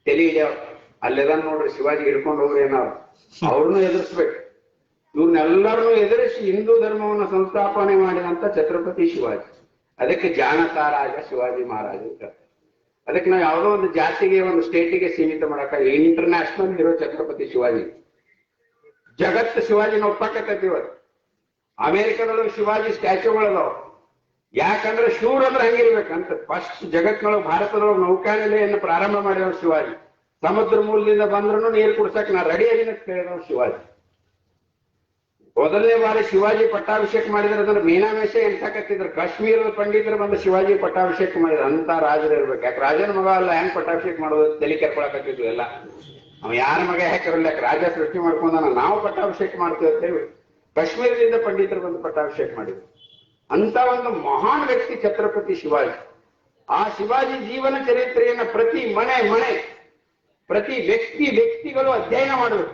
ತಲೆ ಹಿಡಿಯವ್ರು. ಅಲ್ಲೆದನ್ ನೋಡ್ರಿ ಶಿವಾಜಿ ಹಿಡ್ಕೊಂಡು ಹೋಗ್ರಿ ಏನಾದ್ರು, ಅವ್ರನ್ನೂ ಎದುರಿಸ್ಬೇಕು. ಇವ್ರನ್ನೆಲ್ಲರನ್ನೂ ಎದುರಿಸಿ ಹಿಂದೂ ಧರ್ಮವನ್ನು ಸಂಸ್ಥಾಪನೆ ಮಾಡಿದಂತ ಛತ್ರಪತಿ ಶಿವಾಜಿ. ಅದಕ್ಕೆ ಜಾಣತಾ ರಾಜ ಶಿವಾಜಿ ಮಹಾರಾಜ ಅಂತ. ಅದಕ್ಕೆ ನಾವು ಯಾವುದೋ ಒಂದು ಜಾತಿಗೆ, ಒಂದು ಸ್ಟೇಟಿಗೆ ಸೀಮಿತ ಮಾಡಕ ಇಂಟರ್ನ್ಯಾಷನಲ್ ಹೀರೋ ಛತ್ರಪತಿ ಶಿವಾಜಿ. ಜಗತ್ತು ಶಿವಾಜಿನ ಒಪ್ಪಾಕತ್ತೈತಿ ಇವತ್ತು. ಅಮೆರಿಕದೊಳಗೆ ಶಿವಾಜಿ ಸ್ಟ್ಯಾಚ್ಯೂಗಳದಾವ. ಯಾಕಂದ್ರೆ ಶೂರ್ ಅಂದ್ರೆ ಹಂಗಿರ್ಬೇಕಂತ. ಫಸ್ಟ್ ಜಗತ್ತಿನೊಳಗೆ ಭಾರತದೊಳಗೆ ನೌಕಾನೆಲೆಯನ್ನು ಪ್ರಾರಂಭ ಮಾಡಿದವ್ ಶಿವಾಜಿ. ಸಮುದ್ರ ಮೂಲದಿಂದ ಬಂದ್ರು ನೀರು ಕುಡ್ಸಕ್ ನಾ ರೆಡಿ ಆಗಿನ ಕೇಳಿದವ್ ಶಿವಾಜಿ. ಮೊದಲನೇ ಬಾರಿ ಶಿವಾಜಿ ಪಟ್ಟಾಭಿಷೇಕ ಮಾಡಿದ್ರೆ ಅದನ್ನ ಮೀನಾಮೇಷ ಎನ್ಸಕತ್ತಿದ್ರು. ಕಾಶ್ಮೀರದ ಪಂಡಿತರು ಬಂದು ಶಿವಾಜಿ ಪಟ್ಟಾಭಿಷೇಕ ಮಾಡಿದ್ರು. ಅಂತ ರಾಜರು ಇರ್ಬೇಕು. ಯಾಕೆ ರಾಜನ ಮಗ ಅಲ್ಲ, ಹೆಂಗ್ ಪಟ್ಟಾಭಿಷೇಕ ಮಾಡೋದು ತಲೆ ಕೆರ್ಕೊಳಕತ್ತಿದ್ವು ಎಲ್ಲ. ಅವ ಯಾರ ಮಗ ಯಾಕಿರಲ್ಲ, ಯಾಕೆ ರಾಜ ಸೃಷ್ಟಿ ಮಾಡ್ಕೊಂಡ ನಾವು ಪಟ್ಟಾಭಿಷೇಕ ಮಾಡ್ತೇವೆ ಅಂತೇಳಿ ಕಾಶ್ಮೀರದಿಂದ ಪಂಡಿತರು ಬಂದು ಪಟ್ಟಾಭಿಷೇಕ ಮಾಡಿದ್ರು. ಅಂತ ಒಂದು ಮಹಾನ್ ವ್ಯಕ್ತಿ ಛತ್ರಪತಿ ಶಿವಾಜಿ. ಆ ಶಿವಾಜಿ ಜೀವನ ಚರಿತ್ರೆಯನ್ನ ಪ್ರತಿ ಮನೆ ಪ್ರತಿ ವ್ಯಕ್ತಿಗಳು ಅಧ್ಯಯನ ಮಾಡಬೇಕು.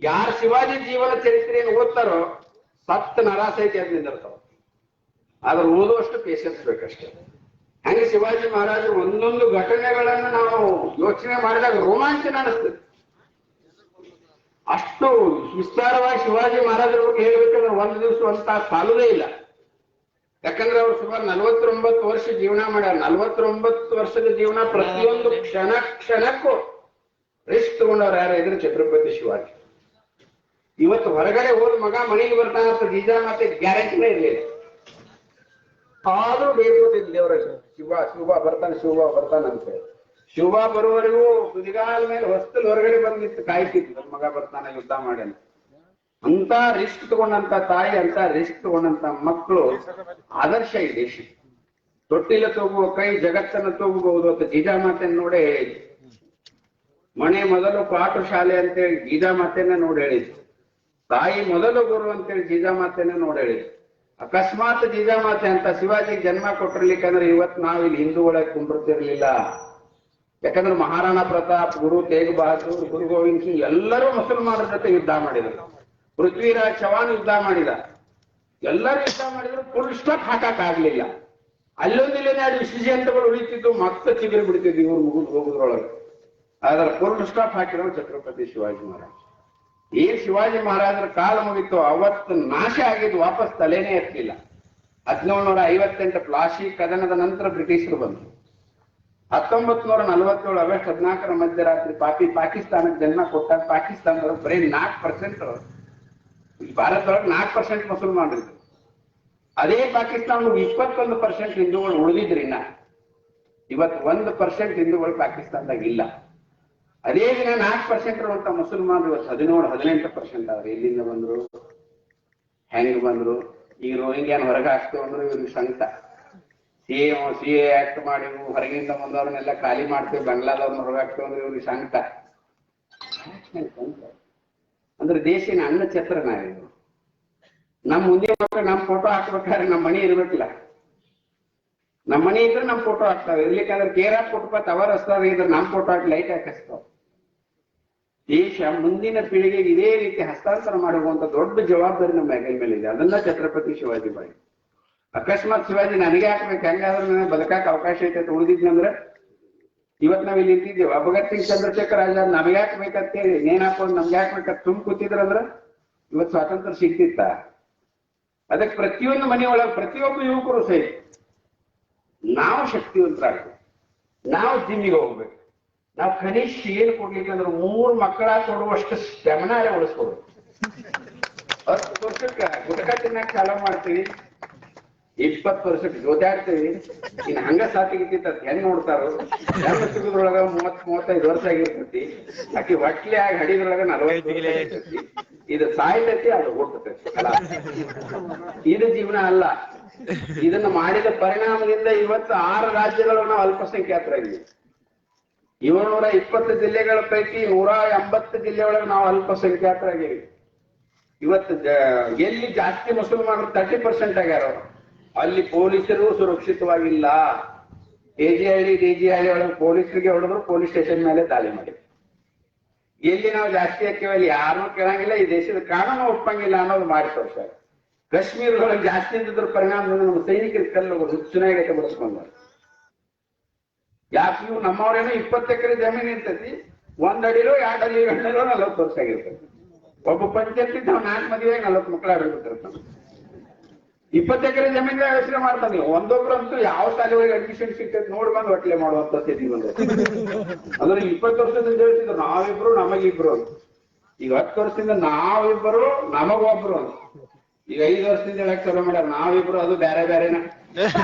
ಯಾರು ಶಿವಾಜಿ ಜೀವನ ಚರಿತ್ರೆಯನ್ನು ಓದ್ತಾರೋ ಸತ್ತ ನರಾಸೈತಿ ಅದ್ ನಿಂದಿರ್ತಾವ. ಆದ್ರೆ ಓದುವಷ್ಟು ಪೇಷನ್ಸ್ ಬೇಕಷ್ಟೇ. ಹಂಗೆ ಶಿವಾಜಿ ಮಹಾರಾಜರು ಒಂದೊಂದು ಘಟನೆಗಳನ್ನ ನಾವು ಯೋಚನೆ ಮಾಡಿದಾಗ ರೋಮಾಂಚನ ಅನಿಸ್ತದೆ. ಅಷ್ಟು ವಿಸ್ತಾರವಾಗಿ ಶಿವಾಜಿ ಮಹಾರಾಜರ ಬಗ್ಗೆ ಹೇಳ್ಬೇಕಂದ್ರೆ ಒಂದು ದಿವಸ ಒಂದು ತಾಸು ಸಾಲುದೇ ಇಲ್ಲ. ಯಾಕಂದ್ರೆ ಅವ್ರು ಸುಮಾರು 49 ವರ್ಷ ಜೀವನ ಮಾಡ್ಯಾರ. 49 ವರ್ಷದ ಜೀವನ ಪ್ರತಿಯೊಂದು ಕ್ಷಣಕ್ಕೂ ರಿಸ್ಕ್ ತಗೊಂಡವ್ರು ಯಾರು ಇದ್ರೆ ಛತ್ರಪತಿ ಶಿವಾಜಿ. ಇವತ್ತು ಹೊರಗಡೆ ಹೋದ ಮಗ ಮನೆಗೆ ಬರ್ತಾನಂತ ಜೀಜಾಮಾತೆ ಗ್ಯಾರಂಟಿನೇ ಇರಲಿಲ್ಲ. ಆದ್ರೂ ಬೇಡ್ಕೊತಿದ್ಲಿ ದೇವರ ಶಿವ ಬರ್ತಾನಂತ. ಶಿವ ಬರುವವರೆಗೂ ತುದಿಗಾಲ ಮೇಲೆ ಹೊಸ್ತಲ್ ಹೊರಗಡೆ ಬಂದಿತ್ತು ಕಾಯ್ತಿತ್ತು, ನನ್ನ ಮಗ ಬರ್ತಾನ ಯುದ್ಧ ಮಾಡ್ಯಾನ ಅಂತ. ರಿಸ್ಕ್ ತಗೊಂಡಂತ ತಾಯಿ, ಅಂತ ರಿಸ್ಕ್ ತಗೊಂಡಂತ ಮಕ್ಕಳು ಆದರ್ಶ ಈ ದೇಶ. ತೊಟ್ಟಿಲ ತೂಗುವ ಕೈ ಜಗತ್ತನ್ನು ತೂಗಬಹುದು ಅಂತ ಜೀಜಾಮಾತೆಯನ್ನು ನೋಡೇ ಹೇಳಿದ್ರು. ಮನೆ ಮೊದಲು ಪಾಠ ಶಾಲೆ ಅಂತೇಳಿ ಜೀಜಾಮಾತೆಯನ್ನ ನೋಡಿ ಹೇಳಿದ್ರು. ತಾಯಿ ಮೊದಲು ಗುರು ಅಂತೇಳಿ ಜೀಜಾಮಾತೆಯನ್ನ ನೋಡಿ ಹೇಳಿದ್ರು. ಅಕಸ್ಮಾತ್ ಜೀಜಾಮಾತೆ ಅಂತ ಶಿವಾಜಿಗೆ ಜನ್ಮ ಕೊಟ್ಟಿರ್ಲಿಕ್ಕಂದ್ರೆ ಇವತ್ತು ನಾವು ಇಲ್ಲಿ ಹಿಂದೂ ಒಳಗೆ ಕುಂಡಿರ್ತಿರ್ಲಿಲ್ಲ. ಯಾಕಂದ್ರೆ ಮಹಾರಾಣಾ ಪ್ರತಾಪ್, ಗುರು ತೇಗ್ ಬಹದ್ದೂರ್, ಗುರು ಗೋವಿಂದ್ ಸಿಂಗ್ ಎಲ್ಲರೂ ಮುಸಲ್ಮಾನರ ಜೊತೆ ಯುದ್ಧ ಮಾಡಿದರು. ಪೃಥ್ವಿರಾಜ್ ಚವಾನ್ ಯುದ್ಧ ಮಾಡಿದ. ಎಲ್ಲರೂ ಯುದ್ಧ ಮಾಡಿದ್ರು, ಫುಲ್ ಸ್ಟಾಪ್ ಹಾಕಕ್ ಆಗ್ಲಿಲ್ಲ. ಅಲ್ಲೊಂದಿಲ್ಲೇನೆ ಅದು ವಿಸರ್ಜಂತಗಳು ಉಳಿತಿದ್ದು, ಮತ್ತೆ ಚಿಗುರು ಬಿಡ್ತಿದ್ವಿ ಇವ್ರು ಮುಗಿದು ಹೋಗುದ್ರೊಳಗೆ. ಆದ್ರೆ ಫುಲ್ ಸ್ಟಾಪ್ ಹಾಕಿದ್ರು ಛತ್ರಪತಿ ಶಿವಾಜಿ ಮಹಾರಾಜ್. ಏನ್ ಶಿವಾಜಿ ಮಹಾರಾಜರ ಕಾಲ ಮುಗಿತು ಅವತ್ತು ನಾಶ ಆಗಿದ್ದು ವಾಪಸ್ ತಲೆನೇ ಎತ್ತಲಿಲ್ಲ. 1758 ಪ್ಲಾಸಿ ಕದನದ ನಂತರ ಬ್ರಿಟಿಷರು ಬಂದರು. 1947 ಆಗಸ್ಟ್ 14 ಮಧ್ಯರಾತ್ರಿ ಪಾಕಿಸ್ತಾನಕ್ಕೆ ಜನ್ಮ ಕೊಟ್ಟಾಗ ಪಾಕಿಸ್ತಾನದವರು ಬರೀ 4%, ಭಾರತದೊಳಗೆ 4% ಮುಸಲ್ಮಾನರಿದ್ರು. ಅದೇ ಪಾಕಿಸ್ತಾನ 21% ಹಿಂದೂಗಳು ಉಳಿದಿದ್ರಿ. ಇವತ್ತು 1% ಹಿಂದೂಗಳು ಪಾಕಿಸ್ತಾನದಾಗ ಇಲ್ಲ. ಅದೇ ದಿನ 4% ಇರುವಂತ ಮುಸಲ್ಮಾನರು ಇವತ್ತು 17-18% ಆದ್ರೆ ಎಲ್ಲಿಂದ ಬಂದ್ರು, ಹೆಂಗ್ ಬಂದ್ರು? ಈಗ ರೋಹಿಂಗ್ಯಾನ್ ಹೊರಗೆ ಹಾಕ್ತೇವೆ ಅಂದ್ರೆ ಇವ್ರಿಗೆ ಸಂಕಟ. ಸಿ ಎ ಆಕ್ಟ್ ಮಾಡಿ ಹೊರಗಿಂದ ಬಂದವ್ರನ್ನೆಲ್ಲ ಖಾಲಿ ಮಾಡ್ತೇವೆ, ಬಂಗ್ಲಾದವ್ರನ್ನ ಹೊರಗೆ ಹಾಕ್ತೇವೆ ಅಂದ್ರೆ ಇವ್ರಿಗೆ ಸಂಕಟ. ಅಂದ್ರೆ ದೇಶಿನ ಅನ್ನ ಛತ್ರ ನಾವಿದ್ರು. ನಮ್ ಮುಂದೆ ನಮ್ ಫೋಟೋ ಹಾಕ್ಬೇಕಾದ್ರೆ ನಮ್ಮ ಮನೆ ಇರ್ಬೇಕಲ್ಲ. ನಮ್ಮ ಮನೆ ಇದ್ರೆ ನಮ್ ಫೋಟೋ ಹಾಕ್ತಾವೆ. ಇರ್ಲಿಕ್ಕಂದ್ರೆ ಕೇರ್ ಹಾಕಿ ಫುಟ್ಪಾತ್ ಅವರ್ ಹಚ್ತಾವ, ಇದ್ರೆ ನಮ್ ಫೋಟೋ ಹಾಕಿ ಲೈಟ್ ಹಾಕಿ ಹಚ್ತಾವ. ದೇಶ ಮುಂದಿನ ಪೀಳಿಗೆಗೆ ಇದೇ ರೀತಿ ಹಸ್ತಾಂತರ ಮಾಡುವಂತ ದೊಡ್ಡ ಜವಾಬ್ದಾರಿ ನಮ್ಮ ಹೆಗಲ ಮೇಲೆ ಇದೆ. ಅದನ್ನ ಛತ್ರಪತಿ ಶಿವಾಜಿ ಬಾಯಿ. ಅಕಸ್ಮಾತ್ ಶಿವಾಜಿ ನನಗೆ ಹಾಕ್ಬೇಕು, ಹೆಂಗಾದ್ರೂ ನನಗೆ ಬದುಕಾಕ ಅವಕಾಶ ಐತೆ ಉಳಿದಿದ್ನಂದ್ರೆ ಇವತ್ ನಾವ್ ಇಲ್ಲಿ ನಿಂತಿದ್ದೇವೆ. ಭಗತ್ ಸಿಂಗ್ ಚಂದ್ರಶೇಖರ್ ಆಜಾದ್ ನಮಗೆ ಹಾಕ್ಬೇಕಂತೇಳಿ ನೇನ್ ಹಾಕೊಂಡು ನಮ್ಗೆ ಹಾಕ್ಬೇಕಂತ ತುಂಬ ಕೂತಿದ್ರಂದ್ರ ಇವತ್ತು ಸ್ವಾತಂತ್ರ್ಯ ಸಿಗ್ತಿತ್ತ? ಅದಕ್ಕೆ ಪ್ರತಿಯೊಂದು ಮನೆಯೊಳಗೆ ಪ್ರತಿಯೊಬ್ಬ ಯುವಕರು ಸಹಿತ ನಾವು ಶಕ್ತಿವಂತರಾಗ್ಬೇಕು. ನಾವು ಜಿಮ್ಮಿಗೆ ಹೋಗ್ಬೇಕು. ನಾವು ಕನಿಷ್ಠ ಏನು ಕೊಡ್ಲಿಕ್ಕೆ ಅಂದ್ರೆ 3 ಮಕ್ಕಳ ಕೊಡುವಷ್ಟು ಸ್ಟೆಮಿನಾರೆ ಉಳಿಸ್ಕೊಡ್ಬೇಕು. 10 ವರ್ಷಕ್ಕೆ ಗುಟಕ ತಿನ್ನಕ್ ಚಾಲ ಮಾಡ್ತೀವಿ, 20 ವರ್ಷಕ್ಕೆ ಜೋತಾಡ್ತೀವಿ. ಇನ್ನು ಹಂಗ ಸಾತಿಗಿತ್ತ ಹೆಂಗ್ ನೋಡ್ತಾರೋ? ಹೆಂಗ್ ಸಿಗುದ್ರೊಳಗ 30-35 ವರ್ಷ ಆಗಿರ್ತೈತಿ. ಆಕಿ ಹೊಟ್ಲಿ ಆಗಿ ಹಡಿದ್ರೊಳಗ 40 ಇರ್ತೈತಿ. ಇದು ಸಾಯ್ತೈತಿ, ಅದು ಹುಟ್ಟತೈತಿ. ಇದು ಜೀವನ ಅಲ್ಲ. ಇದನ್ನ ಮಾಡಿದ ಪರಿಣಾಮದಿಂದ ಇವತ್ತು 6 ರಾಜ್ಯಗಳು ನಾವು ಅಲ್ಪಸಂಖ್ಯಾತರಾಗಿದ್ದೀವಿ. 720 ಜಿಲ್ಲೆಗಳ ಪೈಕಿ 180 ಜಿಲ್ಲೆ ಒಳಗೆ ನಾವು ಅಲ್ಪಸಂಖ್ಯಾತರಾಗಿದ್ದೀವಿ. ಇವತ್ತು ಎಲ್ಲಿ ಜಾಸ್ತಿ ಮುಸಲ್ಮಾನರು 30% ಆಗ್ಯಾರ, ಅಲ್ಲಿ ಪೊಲೀಸರು ಸುರಕ್ಷಿತವಾಗಿಲ್ಲ. ಕೆಜಿಹಳ್ಳಿ ಡಿಜಿಹಳ್ಳಿ ಒಳಗೆ ಪೊಲೀಸರಿಗೆ ಹೊಡೆದ್ರು, ಪೊಲೀಸ್ ಸ್ಟೇಷನ್ ಮೇಲೆ ದಾಳಿ ಮಾಡಿ. ಎಲ್ಲಿ ನಾವು ಜಾಸ್ತಿ ಹಾಕಿವಿ ಅಲ್ಲಿ ಯಾರನ್ನೂ ಕೇಳಂಗಿಲ್ಲ, ಈ ದೇಶದ ಕಾನೂನು ಒಪ್ಪಂಗಿಲ್ಲ ಅನ್ನೋದು ಮಾಡಿ ತೋರ್ಸಾರೆ. ಕಾಶ್ಮೀರದೊಳಗೆ ಜಾಸ್ತಿ ಇದ್ದಿದ್ರ ಪರಿಣಾಮದಿಂದ ನಮ್ಮ ಸೈನಿಕರಿಗೆ ಕಲ್ಲು ಹುಚ್ಚನಾಗೈತೆ ಬಿಡಿಸ್ಕೊಂಡ್ರು. ಯಾಕೆ ಇವು ನಮ್ಮವ್ರೇನೋ 20 ಎಕರೆ ಜಮೀನು ಇರ್ತೈತಿ, 1 ಅಡಿಲೋ 2 ಅಡಿ 40 ವರ್ಷ ಆಗಿರ್ತೈತಿ. ಒಬ್ಬ ಪಂಚಾಯತ್ ನಾವು 4 ಮದುವೆ 40 ಮಕ್ಕಳು ಆಡಿರ್ತಿರ್ತಾನೆ. 20 ಎಕರೆ ಜಮೀನ್ ಯೋಚನೆ ಮಾಡ್ತಾನೆ. ಒಂದೊಬ್ರಂತೂ ಯಾವ ಶಾಲೆಗಳಿಗೆ ಅಡ್ಮಿಷನ್ ಸಿಗ್ತೈತೆ ನೋಡಿ ಬಂದು ಹೊಟ್ಲೆ ಮಾಡುವಂತ ಸ್ಥಿತಿ ಬಂದೈತಿ. ಅಂದ್ರೆ 20 ವರ್ಷದಿಂದ ಹೇಳ್ತಿದ್ರು ನಾವಿಬ್ರು ನಮಗಿಬ್ರು ಅಂತ. ಈಗ 10 ವರ್ಷದಿಂದ ನಾವಿಬ್ಬರು ನಮಗೊಬ್ರು ಅಂತ. ಈಗ 5 ವರ್ಷದಿಂದ ಹೇಳಕ್ ಚಾಲೂ ಮಾಡ್ಯಾರ ನಾವಿಬ್ರು, ಅದು ಬೇರೆ ಬೇರೆನ.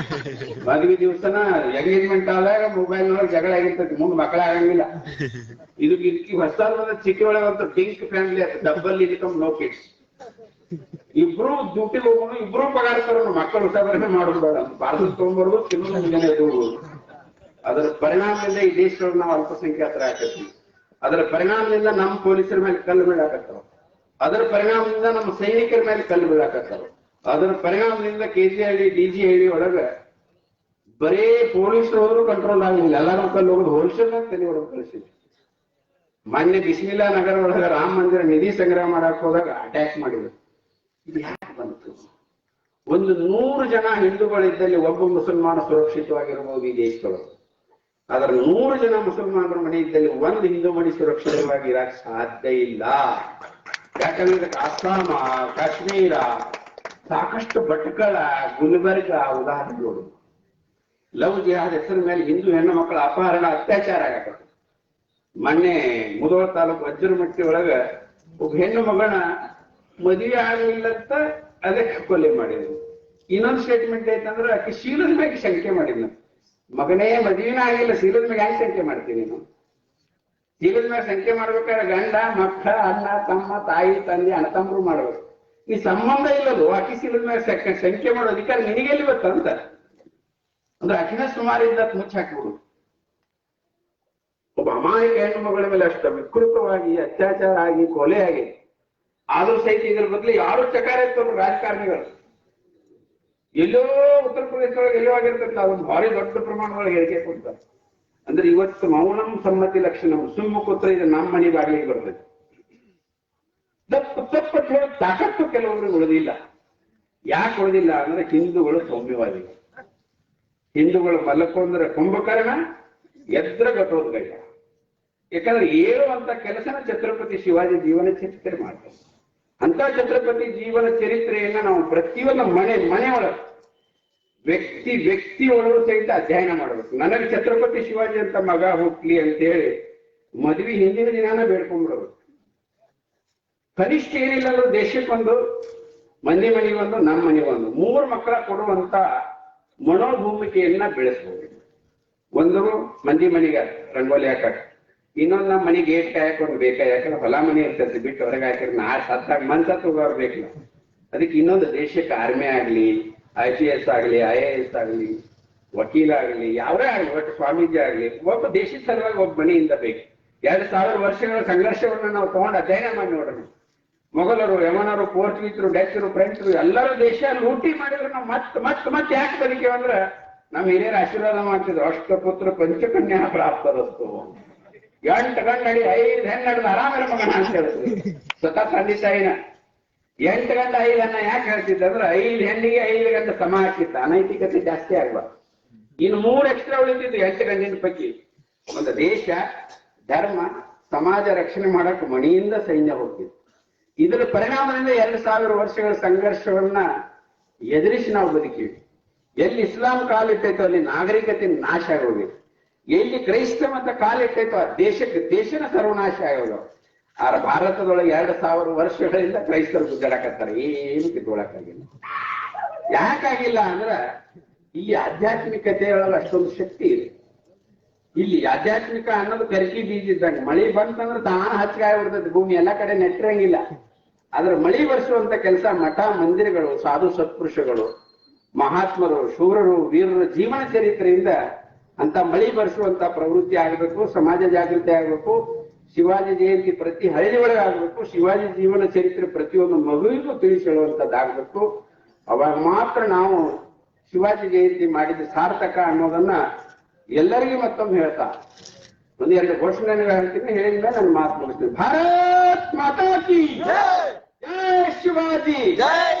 ಮದ್ವಿ ದಿವಸನ ಎಂಗೇಜ್ಮೆಂಟ್ ಆದಾಗ ಮೊಬೈಲ್ ನೊಳಗೆ ಜಗಳ ಆಗಿರ್ತೈತಿ, ಮುಂದ್ ಮಕ್ಕಳೇ ಆಗಂಗಿಲ್ಲ. ಇದಕ್ಕೆ ಹೊಸ ಚಿಕ್ಕಿ ಒಳಗಂತ ಡಿಂಕ್ ಫ್ಯಾಮಿಲಿ ಅಂತ, ಡಬಲ್ ಇನ್ಕಮ್ ನೋ ಕಿಡ್ಸ್. ಇಬ್ರು ಡ್ಯೂಟಿಗೆ ಹೋಗೋಣ, ಇಬ್ರು ಪಗಾರ ತರೋಣ, ಮಕ್ಕಳು ಊಟವನ್ನೇ ಮಾಡೋದು ಬೇಡ, ಭಾರತದ ತಗೊಂಡ್ಬರೋದು ತಿನ್ನೋದು ಮುಂಜಾನೆ ಹೋಗ್ಬೋದು. ಅದರ ಪರಿಣಾಮದಿಂದ ಈ ದೇಶದೊಳಗೆ ನಾವು ಅಲ್ಪಸಂಖ್ಯಾತರ ಹಾಕತ್ತೀವಿ. ಅದರ ಪರಿಣಾಮದಿಂದ ನಮ್ಮ ಪೊಲೀಸರ ಮೇಲೆ ಕಲ್ಲು ಬೀಳಾಕತ್ತಾವ. ಅದರ ಪರಿಣಾಮದಿಂದ ನಮ್ಮ ಸೈನಿಕರ ಮೇಲೆ ಕಲ್ಲು ಬೀಳಾಕತ್ತಾವ. ಅದರ ಪರಿಣಾಮದಿಂದ ಕೆಜಿಹಳ್ಳಿ ಡಿಜಿಹಳ್ಳಿ ಒಳಗ ಬರೀ ಪೊಲೀಸರು ಹೋದ್ರು ಕಂಟ್ರೋಲ್ ಆಗಲಿಲ್ಲ, ಎಲ್ಲಾರು ಕಲ್ಲು ಹೋಗೋದು ಹೋಲ್ಸೇಲ್ ತಲೆ ಹೊಡೆದು ಕಳಿಸಿದ್ವಿ. ಮೊನ್ನೆ ಬಿಸ್ಮಿಲ್ಲಾ ನಗರ ಒಳಗ ರಾಮ ಮಂದಿರ ನಿಧಿ ಸಂಗ್ರಹ ಮಾಡಕ್ ಹೋದಾಗ ಅಟ್ಯಾಕ್ ಮಾಡಿದ್ರು. ಇದು ಯಾಕೆ ಬಂತು? ಒಂದು 100 ಜನ ಹಿಂದೂಗಳಿದ್ದಲ್ಲಿ ಒಬ್ಬ ಮುಸಲ್ಮಾನ ಸುರಕ್ಷಿತವಾಗಿರಬಹುದು ಈ ದೇಶದೊಳಗೆ. ಆದ್ರೆ 100 ಜನ ಮುಸಲ್ಮಾನರ ಮನೆ ಇದ್ದಲ್ಲಿ ಒಂದು ಹಿಂದೂ ಮನೆ ಸುರಕ್ಷಿತವಾಗಿ ಇರಕ್ ಸಾಧ್ಯ ಇಲ್ಲ. ಯಾಕಂದ್ರೆ ಅಸ್ಸಾಮ, ಕಾಶ್ಮೀರ, ಸಾಕಷ್ಟು ಭಟ್ಕಳ, ಗುಲ್ಬರ್ಗ ಉದಾಹರಣೆಗಳು. ಲವ್ ಜಿಹಾದ್ ಹೆಸರ ಮೇಲೆ ಹಿಂದೂ ಹೆಣ್ಣು ಮಕ್ಕಳ ಅಪಹರಣ, ಅತ್ಯಾಚಾರ ಆಗತ್ತೆ. ಮೊನ್ನೆ ಮುಧೋಳ ತಾಲೂಕು ವಜ್ರಮಟ್ಟಿ ಒಳಗ ಒಬ್ಬ ಹೆಣ್ಣು ಮಗನ ಮದುವೆ ಆಗಲಿಲ್ಲಂತ ಅದಕ್ಕೆ ಕೊಲೆ ಮಾಡಿದ್ರು. ಇನ್ನೊಂದು ಸ್ಟೇಟ್ಮೆಂಟ್ ಐತಂದ್ರೆ ಆಕೆ ಶೀಲದ ಮ್ಯಾಗೆ ಶಂಕೆ ಮಾಡಿದ್ನು. ಮಗನೇ ಮದುವೆನ ಆಗಿಲ್ಲ, ಶೀಲದ ಮ್ಯಾಗ ಯಾಕೆ ಶಂಕೆ ಮಾಡ್ತೀನಿ ನೀನು? ಶೀಲದ ಮ್ಯಾಗ ಶಂಕೆ ಮಾಡ್ಬೇಕಾದ್ರೆ ಗಂಡ, ಮಕ್ಕಳ, ಅಣ್ಣ, ತಮ್ಮ, ತಾಯಿ, ತಂದೆ, ಅಣ್ಣತಮ್ಮರು ಮಾಡ್ಬೇಕು. ಈ ಸಂಬಂಧ ಇಲ್ಲದು ಆಕಿ ಶೀಲದ ಮ್ಯಾಗ ಶಂಕೆ ಮಾಡೋ ಅಧಿಕಾರ ನಿನಗೆಲ್ಲಿ ಬರ್ತಂತ ಅಂದ್ರೆ ಅಕಿನ ಸುಮಾರಿಂದ ಮುಚ್ಚಿ ಹಾಕಿಬಿಡು. ಒಬ್ಬ ಅಮಾಯಕ ಹೆಣ್ಣು ಮಗಳ ಮೇಲೆ ಅಷ್ಟು ವಿಕೃತವಾಗಿ ಅತ್ಯಾಚಾರ ಆಗಿ ಕೊಲೆ ಆಗಿ ಆದ್ರೂ ಸಹಿತ ಇದ್ರ ಬದಲು ಯಾರು ಚಕಾರ ಇರ್ತವ್ರು ರಾಜಕಾರಣಿಗಳು. ಎಲ್ಲೋ ಉತ್ತರ ಪ್ರದೇಶದೊಳಗೆ ಎಲ್ಲೋ ಆಗಿರ್ತಂತ ಅದೊಂದು ಭಾರಿ ದೊಡ್ಡ ಪ್ರಮಾಣದೊಳಗೆ ಹೇಳಿಕೆ ಕೊಡ್ತಾರೆ. ಅಂದ್ರೆ ಇವತ್ತು ಮೌನಂ ಸಮ್ಮತಿ ಲಕ್ಷಣ ಸುಮ್ಮ ಕೂತ್ರೆ ಇದು ನಮ್ಮ ಮನೆ ಬಾಗಿಲಿಗೆ ಬರ್ತದೆ. ತಪ್ಪು ಹೇಳೋ ತಾಕತ್ತು ಕೆಲವರಿಗೆ ಉಳಿದಿಲ್ಲ. ಯಾಕೆ ಉಳಿದಿಲ್ಲ ಅಂದ್ರೆ ಹಿಂದೂಗಳು ಸೌಮ್ಯವಾದಿಗಳು. ಹಿಂದೂಗಳು ಮಲ್ಲಕೊಂಡ್ರೆ ಕುಂಭಕರ್ಣ, ಎದ್ರ ಘಟೋದ್ಗಯ. ಯಾಕಂದ್ರೆ ಹೇಳುವಂತ ಕೆಲಸನ ಛತ್ರಪತಿ ಶಿವಾಜಿ ಜೀವನ ಚರಿತ್ರೆ ಮಾಡ್ತಾರೆ. ಅಂತ ಛತ್ರಪತಿ ಜೀವನ ಚರಿತ್ರೆಯನ್ನ ನಾವು ಪ್ರತಿಯೊಂದು ಮನೆ ಒಳಗೆ ವ್ಯಕ್ತಿ ಒಳಗೂ ಸಹಿತ ಅಧ್ಯಯನ ಮಾಡಬೇಕು. ನನಗೆ ಛತ್ರಪತಿ ಶಿವಾಜಿ ಅಂತ ಮಗ ಹುಟ್ಲಿ ಅಂತೇಳಿ ಮದ್ವಿ ಹಿಂದಿನ ದಿನಾನ ಬೇಡ್ಕೊಂಡ್ಬಿಡಬೇಕು. ಕನಿಷ್ಠ ಏನಿಲ್ಲ ಅಂದ್ರೆ ದೇಶಕ್ಕೊಂದು, ಮಂದಿ ಮನೆಗೊಂದು, ನಮ್ಮ ಮನೆಗೊಂದು 3 ಮಕ್ಕಳ ಕೊಡುವಂತ ಮನೋಭೂಮಿಕೆಯನ್ನ ಬೆಳೆಸಬಹುದು. ಒಂದು ಮಂದಿ ಮನೆಗೆ ರಂಗೋಲಿ ಹಾಕಕ್, ಇನ್ನೊಂದು ನಮ್ಮ ಮನೆಗೆ ಗೇಟ್ ಕಾಯಕೊಂಡು ಬೇಕಾ, ಯಾಕಂದ್ರೆ ಹೊಲ ಮನೆ ಇರ್ತೈತಿ ಬಿಟ್ಟು ಹೊರಗೆ ಹಾಕಿದ್ರೆ ನಾ ಸತ್ತಾಗ ಮನ್ಸತ್ ಹೋಗಬೇಕಿಲ್ಲ. ಅದಕ್ಕೆ ಇನ್ನೊಂದು ದೇಶಕ್ಕೆ ಆರ್ಮಿ ಆಗ್ಲಿ, IPS ಆಗ್ಲಿ, IAS ಆಗ್ಲಿ, ವಕೀಲ ಆಗ್ಲಿ, ಯಾವರೇ ಆಗ್ಲಿ, ಒಟ್ಟು ಸ್ವಾಮೀಜಿ ಆಗ್ಲಿ, ಒಬ್ಬ ದೇಶದ ಸಲುವಾಗಿ ಒಬ್ಬ ಮನೆಯಿಂದ ಬೇಕು. 2000 ವರ್ಷಗಳ ಸಂಘರ್ಷವನ್ನ ನಾವು ತಗೊಂಡು ಅಧ್ಯಯನ ಮಾಡಿ ನೋಡ್ರಿ. ಮೊಘಲರು, ಯಮನರು, ಪೋರ್ಚುಗೀಸರು, ಡಚ್ಚರು, ಫ್ರೆಂಚರು ಎಲ್ಲರೂ ದೇಶ ಲೂಟಿ ಮಾಡಿದ್ರು. ನಾವು ಮತ್ತೆ ಯಾಕೆ ಬದುಕೇವ ಅಂದ್ರ ನಮ್ಮ ಹಿರಿಯರ ಆಶೀರ್ವಾದ ಮಾಡ್ತಿದ್ರು. ಅಷ್ಟಪುತ್ರ ಪಂಚಕನ್ಯಾ ಪ್ರಾಪ್ತರಸ್ತು, 8 ಗಂಡು ನಡಿ 5 ಹೆಣ್ಣು ನಡೆದು ಆರಾಮರ ಮಗನ ಅಂತ ಹೇಳ್ತಿದ್ರು. ಸ್ವತಃ ತಂದೆ ತಾಯಿನ 8 ಗಂಟೆ 5 ಅನ್ನ ಯಾಕೆ ಹೇಳ್ತಿದ್ದ ಅಂದ್ರೆ 5 ಹೆಣ್ಣಿಗೆ 5 ಗಂಟೆ ಸಮ ಹಾಕಿತ್ತ. ಅನೈತಿಕತೆ ಜಾಸ್ತಿ ಆಗ್ಬಾರ್ದು. ಇನ್ನು 3 ಎಕ್ಸ್ಟ್ರಾ ಉಳಿತಿದ್ದು 8 ಗಂಟಿನ ಪೈಕಿ. ಒಂದು ದೇಶ, ಧರ್ಮ, ಸಮಾಜ ರಕ್ಷಣೆ ಮಾಡಕ್ ಮಣಿಯಿಂದ ಸೈನ್ಯ ಹೋಗ್ತಿತ್ತು. ಇದರ ಪರಿಣಾಮದಿಂದ 2000 ವರ್ಷಗಳ ಸಂಘರ್ಷವನ್ನ ಎದುರಿಸಿ ನಾವು ಬದುಕಿವಿ. ಎಲ್ಲಿ ಇಸ್ಲಾಂ ಕಾಲಿಟ್ಟೈತೋ ಅಲ್ಲಿ ನಾಗರಿಕತೆ ನಾಶ ಆಗೋಗಿದೆ. ಎಲ್ಲಿ ಕ್ರೈಸ್ತ ಮತ ಕಾಲಿಟ್ಟೈತೋ ಆ ದೇಶನ ಸರ್ವನಾಶ ಆಗೋದು. ಆ ಭಾರತದೊಳಗೆ 2000 ವರ್ಷಗಳಿಂದ ಕ್ರೈಸ್ತರು ಗುದ್ದಾಡಕತ್ತಾರೆ. ಏನು ಕಿತ್ಕೊಳಕ್ಕಾಗಿಲ್ಲ. ಯಾಕಾಗಿಲ್ಲ ಅಂದ್ರ ಇಲ್ಲಿ ಆಧ್ಯಾತ್ಮಿಕತೆಯೊಳಗೆ ಅಷ್ಟೊಂದು ಶಕ್ತಿ ಇದೆ. ಇಲ್ಲಿ ಆಧ್ಯಾತ್ಮಿಕ ಅನ್ನೋದು ಕರ್ಕಿ ಬೀಜ ಇದ್ದಂಗೆ. ಮಳಿ ಬಂತಂದ್ರೆ ತಾನ ಹಚ್ಕಾಯ ಬಿಡ್ತೈತಿ ಭೂಮಿ, ಎಲ್ಲ ಕಡೆ ನೆಟ್ಟರಂಗಿಲ್ಲ. ಆದ್ರೆ ಮಳಿ ಬರ್ಸುವಂತ ಕೆಲಸ ಮಠ ಮಂದಿರಗಳು, ಸಾಧು ಸತ್ಪುರುಷಗಳು, ಮಹಾತ್ಮರು, ಶೂರರು, ವೀರರ ಜೀವನ ಚರಿತ್ರೆಯಿಂದ ಅಂತ ಮಳಿ ಬರ್ಸುವಂತ ಪ್ರವೃತ್ತಿ ಆಗಬೇಕು. ಸಮಾಜ ಜಾಗೃತಿ ಆಗಬೇಕು. ಶಿವಾಜಿ ಜಯಂತಿ ಪ್ರತಿ ಹಳ್ಳಿ ಒಳಗೆ ಆಗ್ಬೇಕು. ಶಿವಾಜಿ ಜೀವನ ಚರಿತ್ರೆ ಪ್ರತಿಯೊಂದು ಮಗುವಿಗೂ ತಿಳಿಸಿ ಹೇಳುವಂತದ್ದಾಗಬೇಕು. ಅವಾಗ ಮಾತ್ರ ನಾವು ಶಿವಾಜಿ ಜಯಂತಿ ಮಾಡಿದ ಸಾರ್ಥಕ ಅನ್ನೋದನ್ನ ಎಲ್ಲರಿಗೂ ಮತ್ತೊಮ್ಮೆ ಹೇಳ್ತಾ 1-2 ಘೋಷಣೆ ಹೇಳ್ತೀನಿ. ಹೇಳಿದ್ಮೇಲೆ ನನ್ನ ಮಾತು ಮುಗಿಸ್ತೀನಿ. ಭಾರತ್ ಮಾತಾ ಕಿ ಜೈ, ಶಿವಾಜಿ ಜೈ.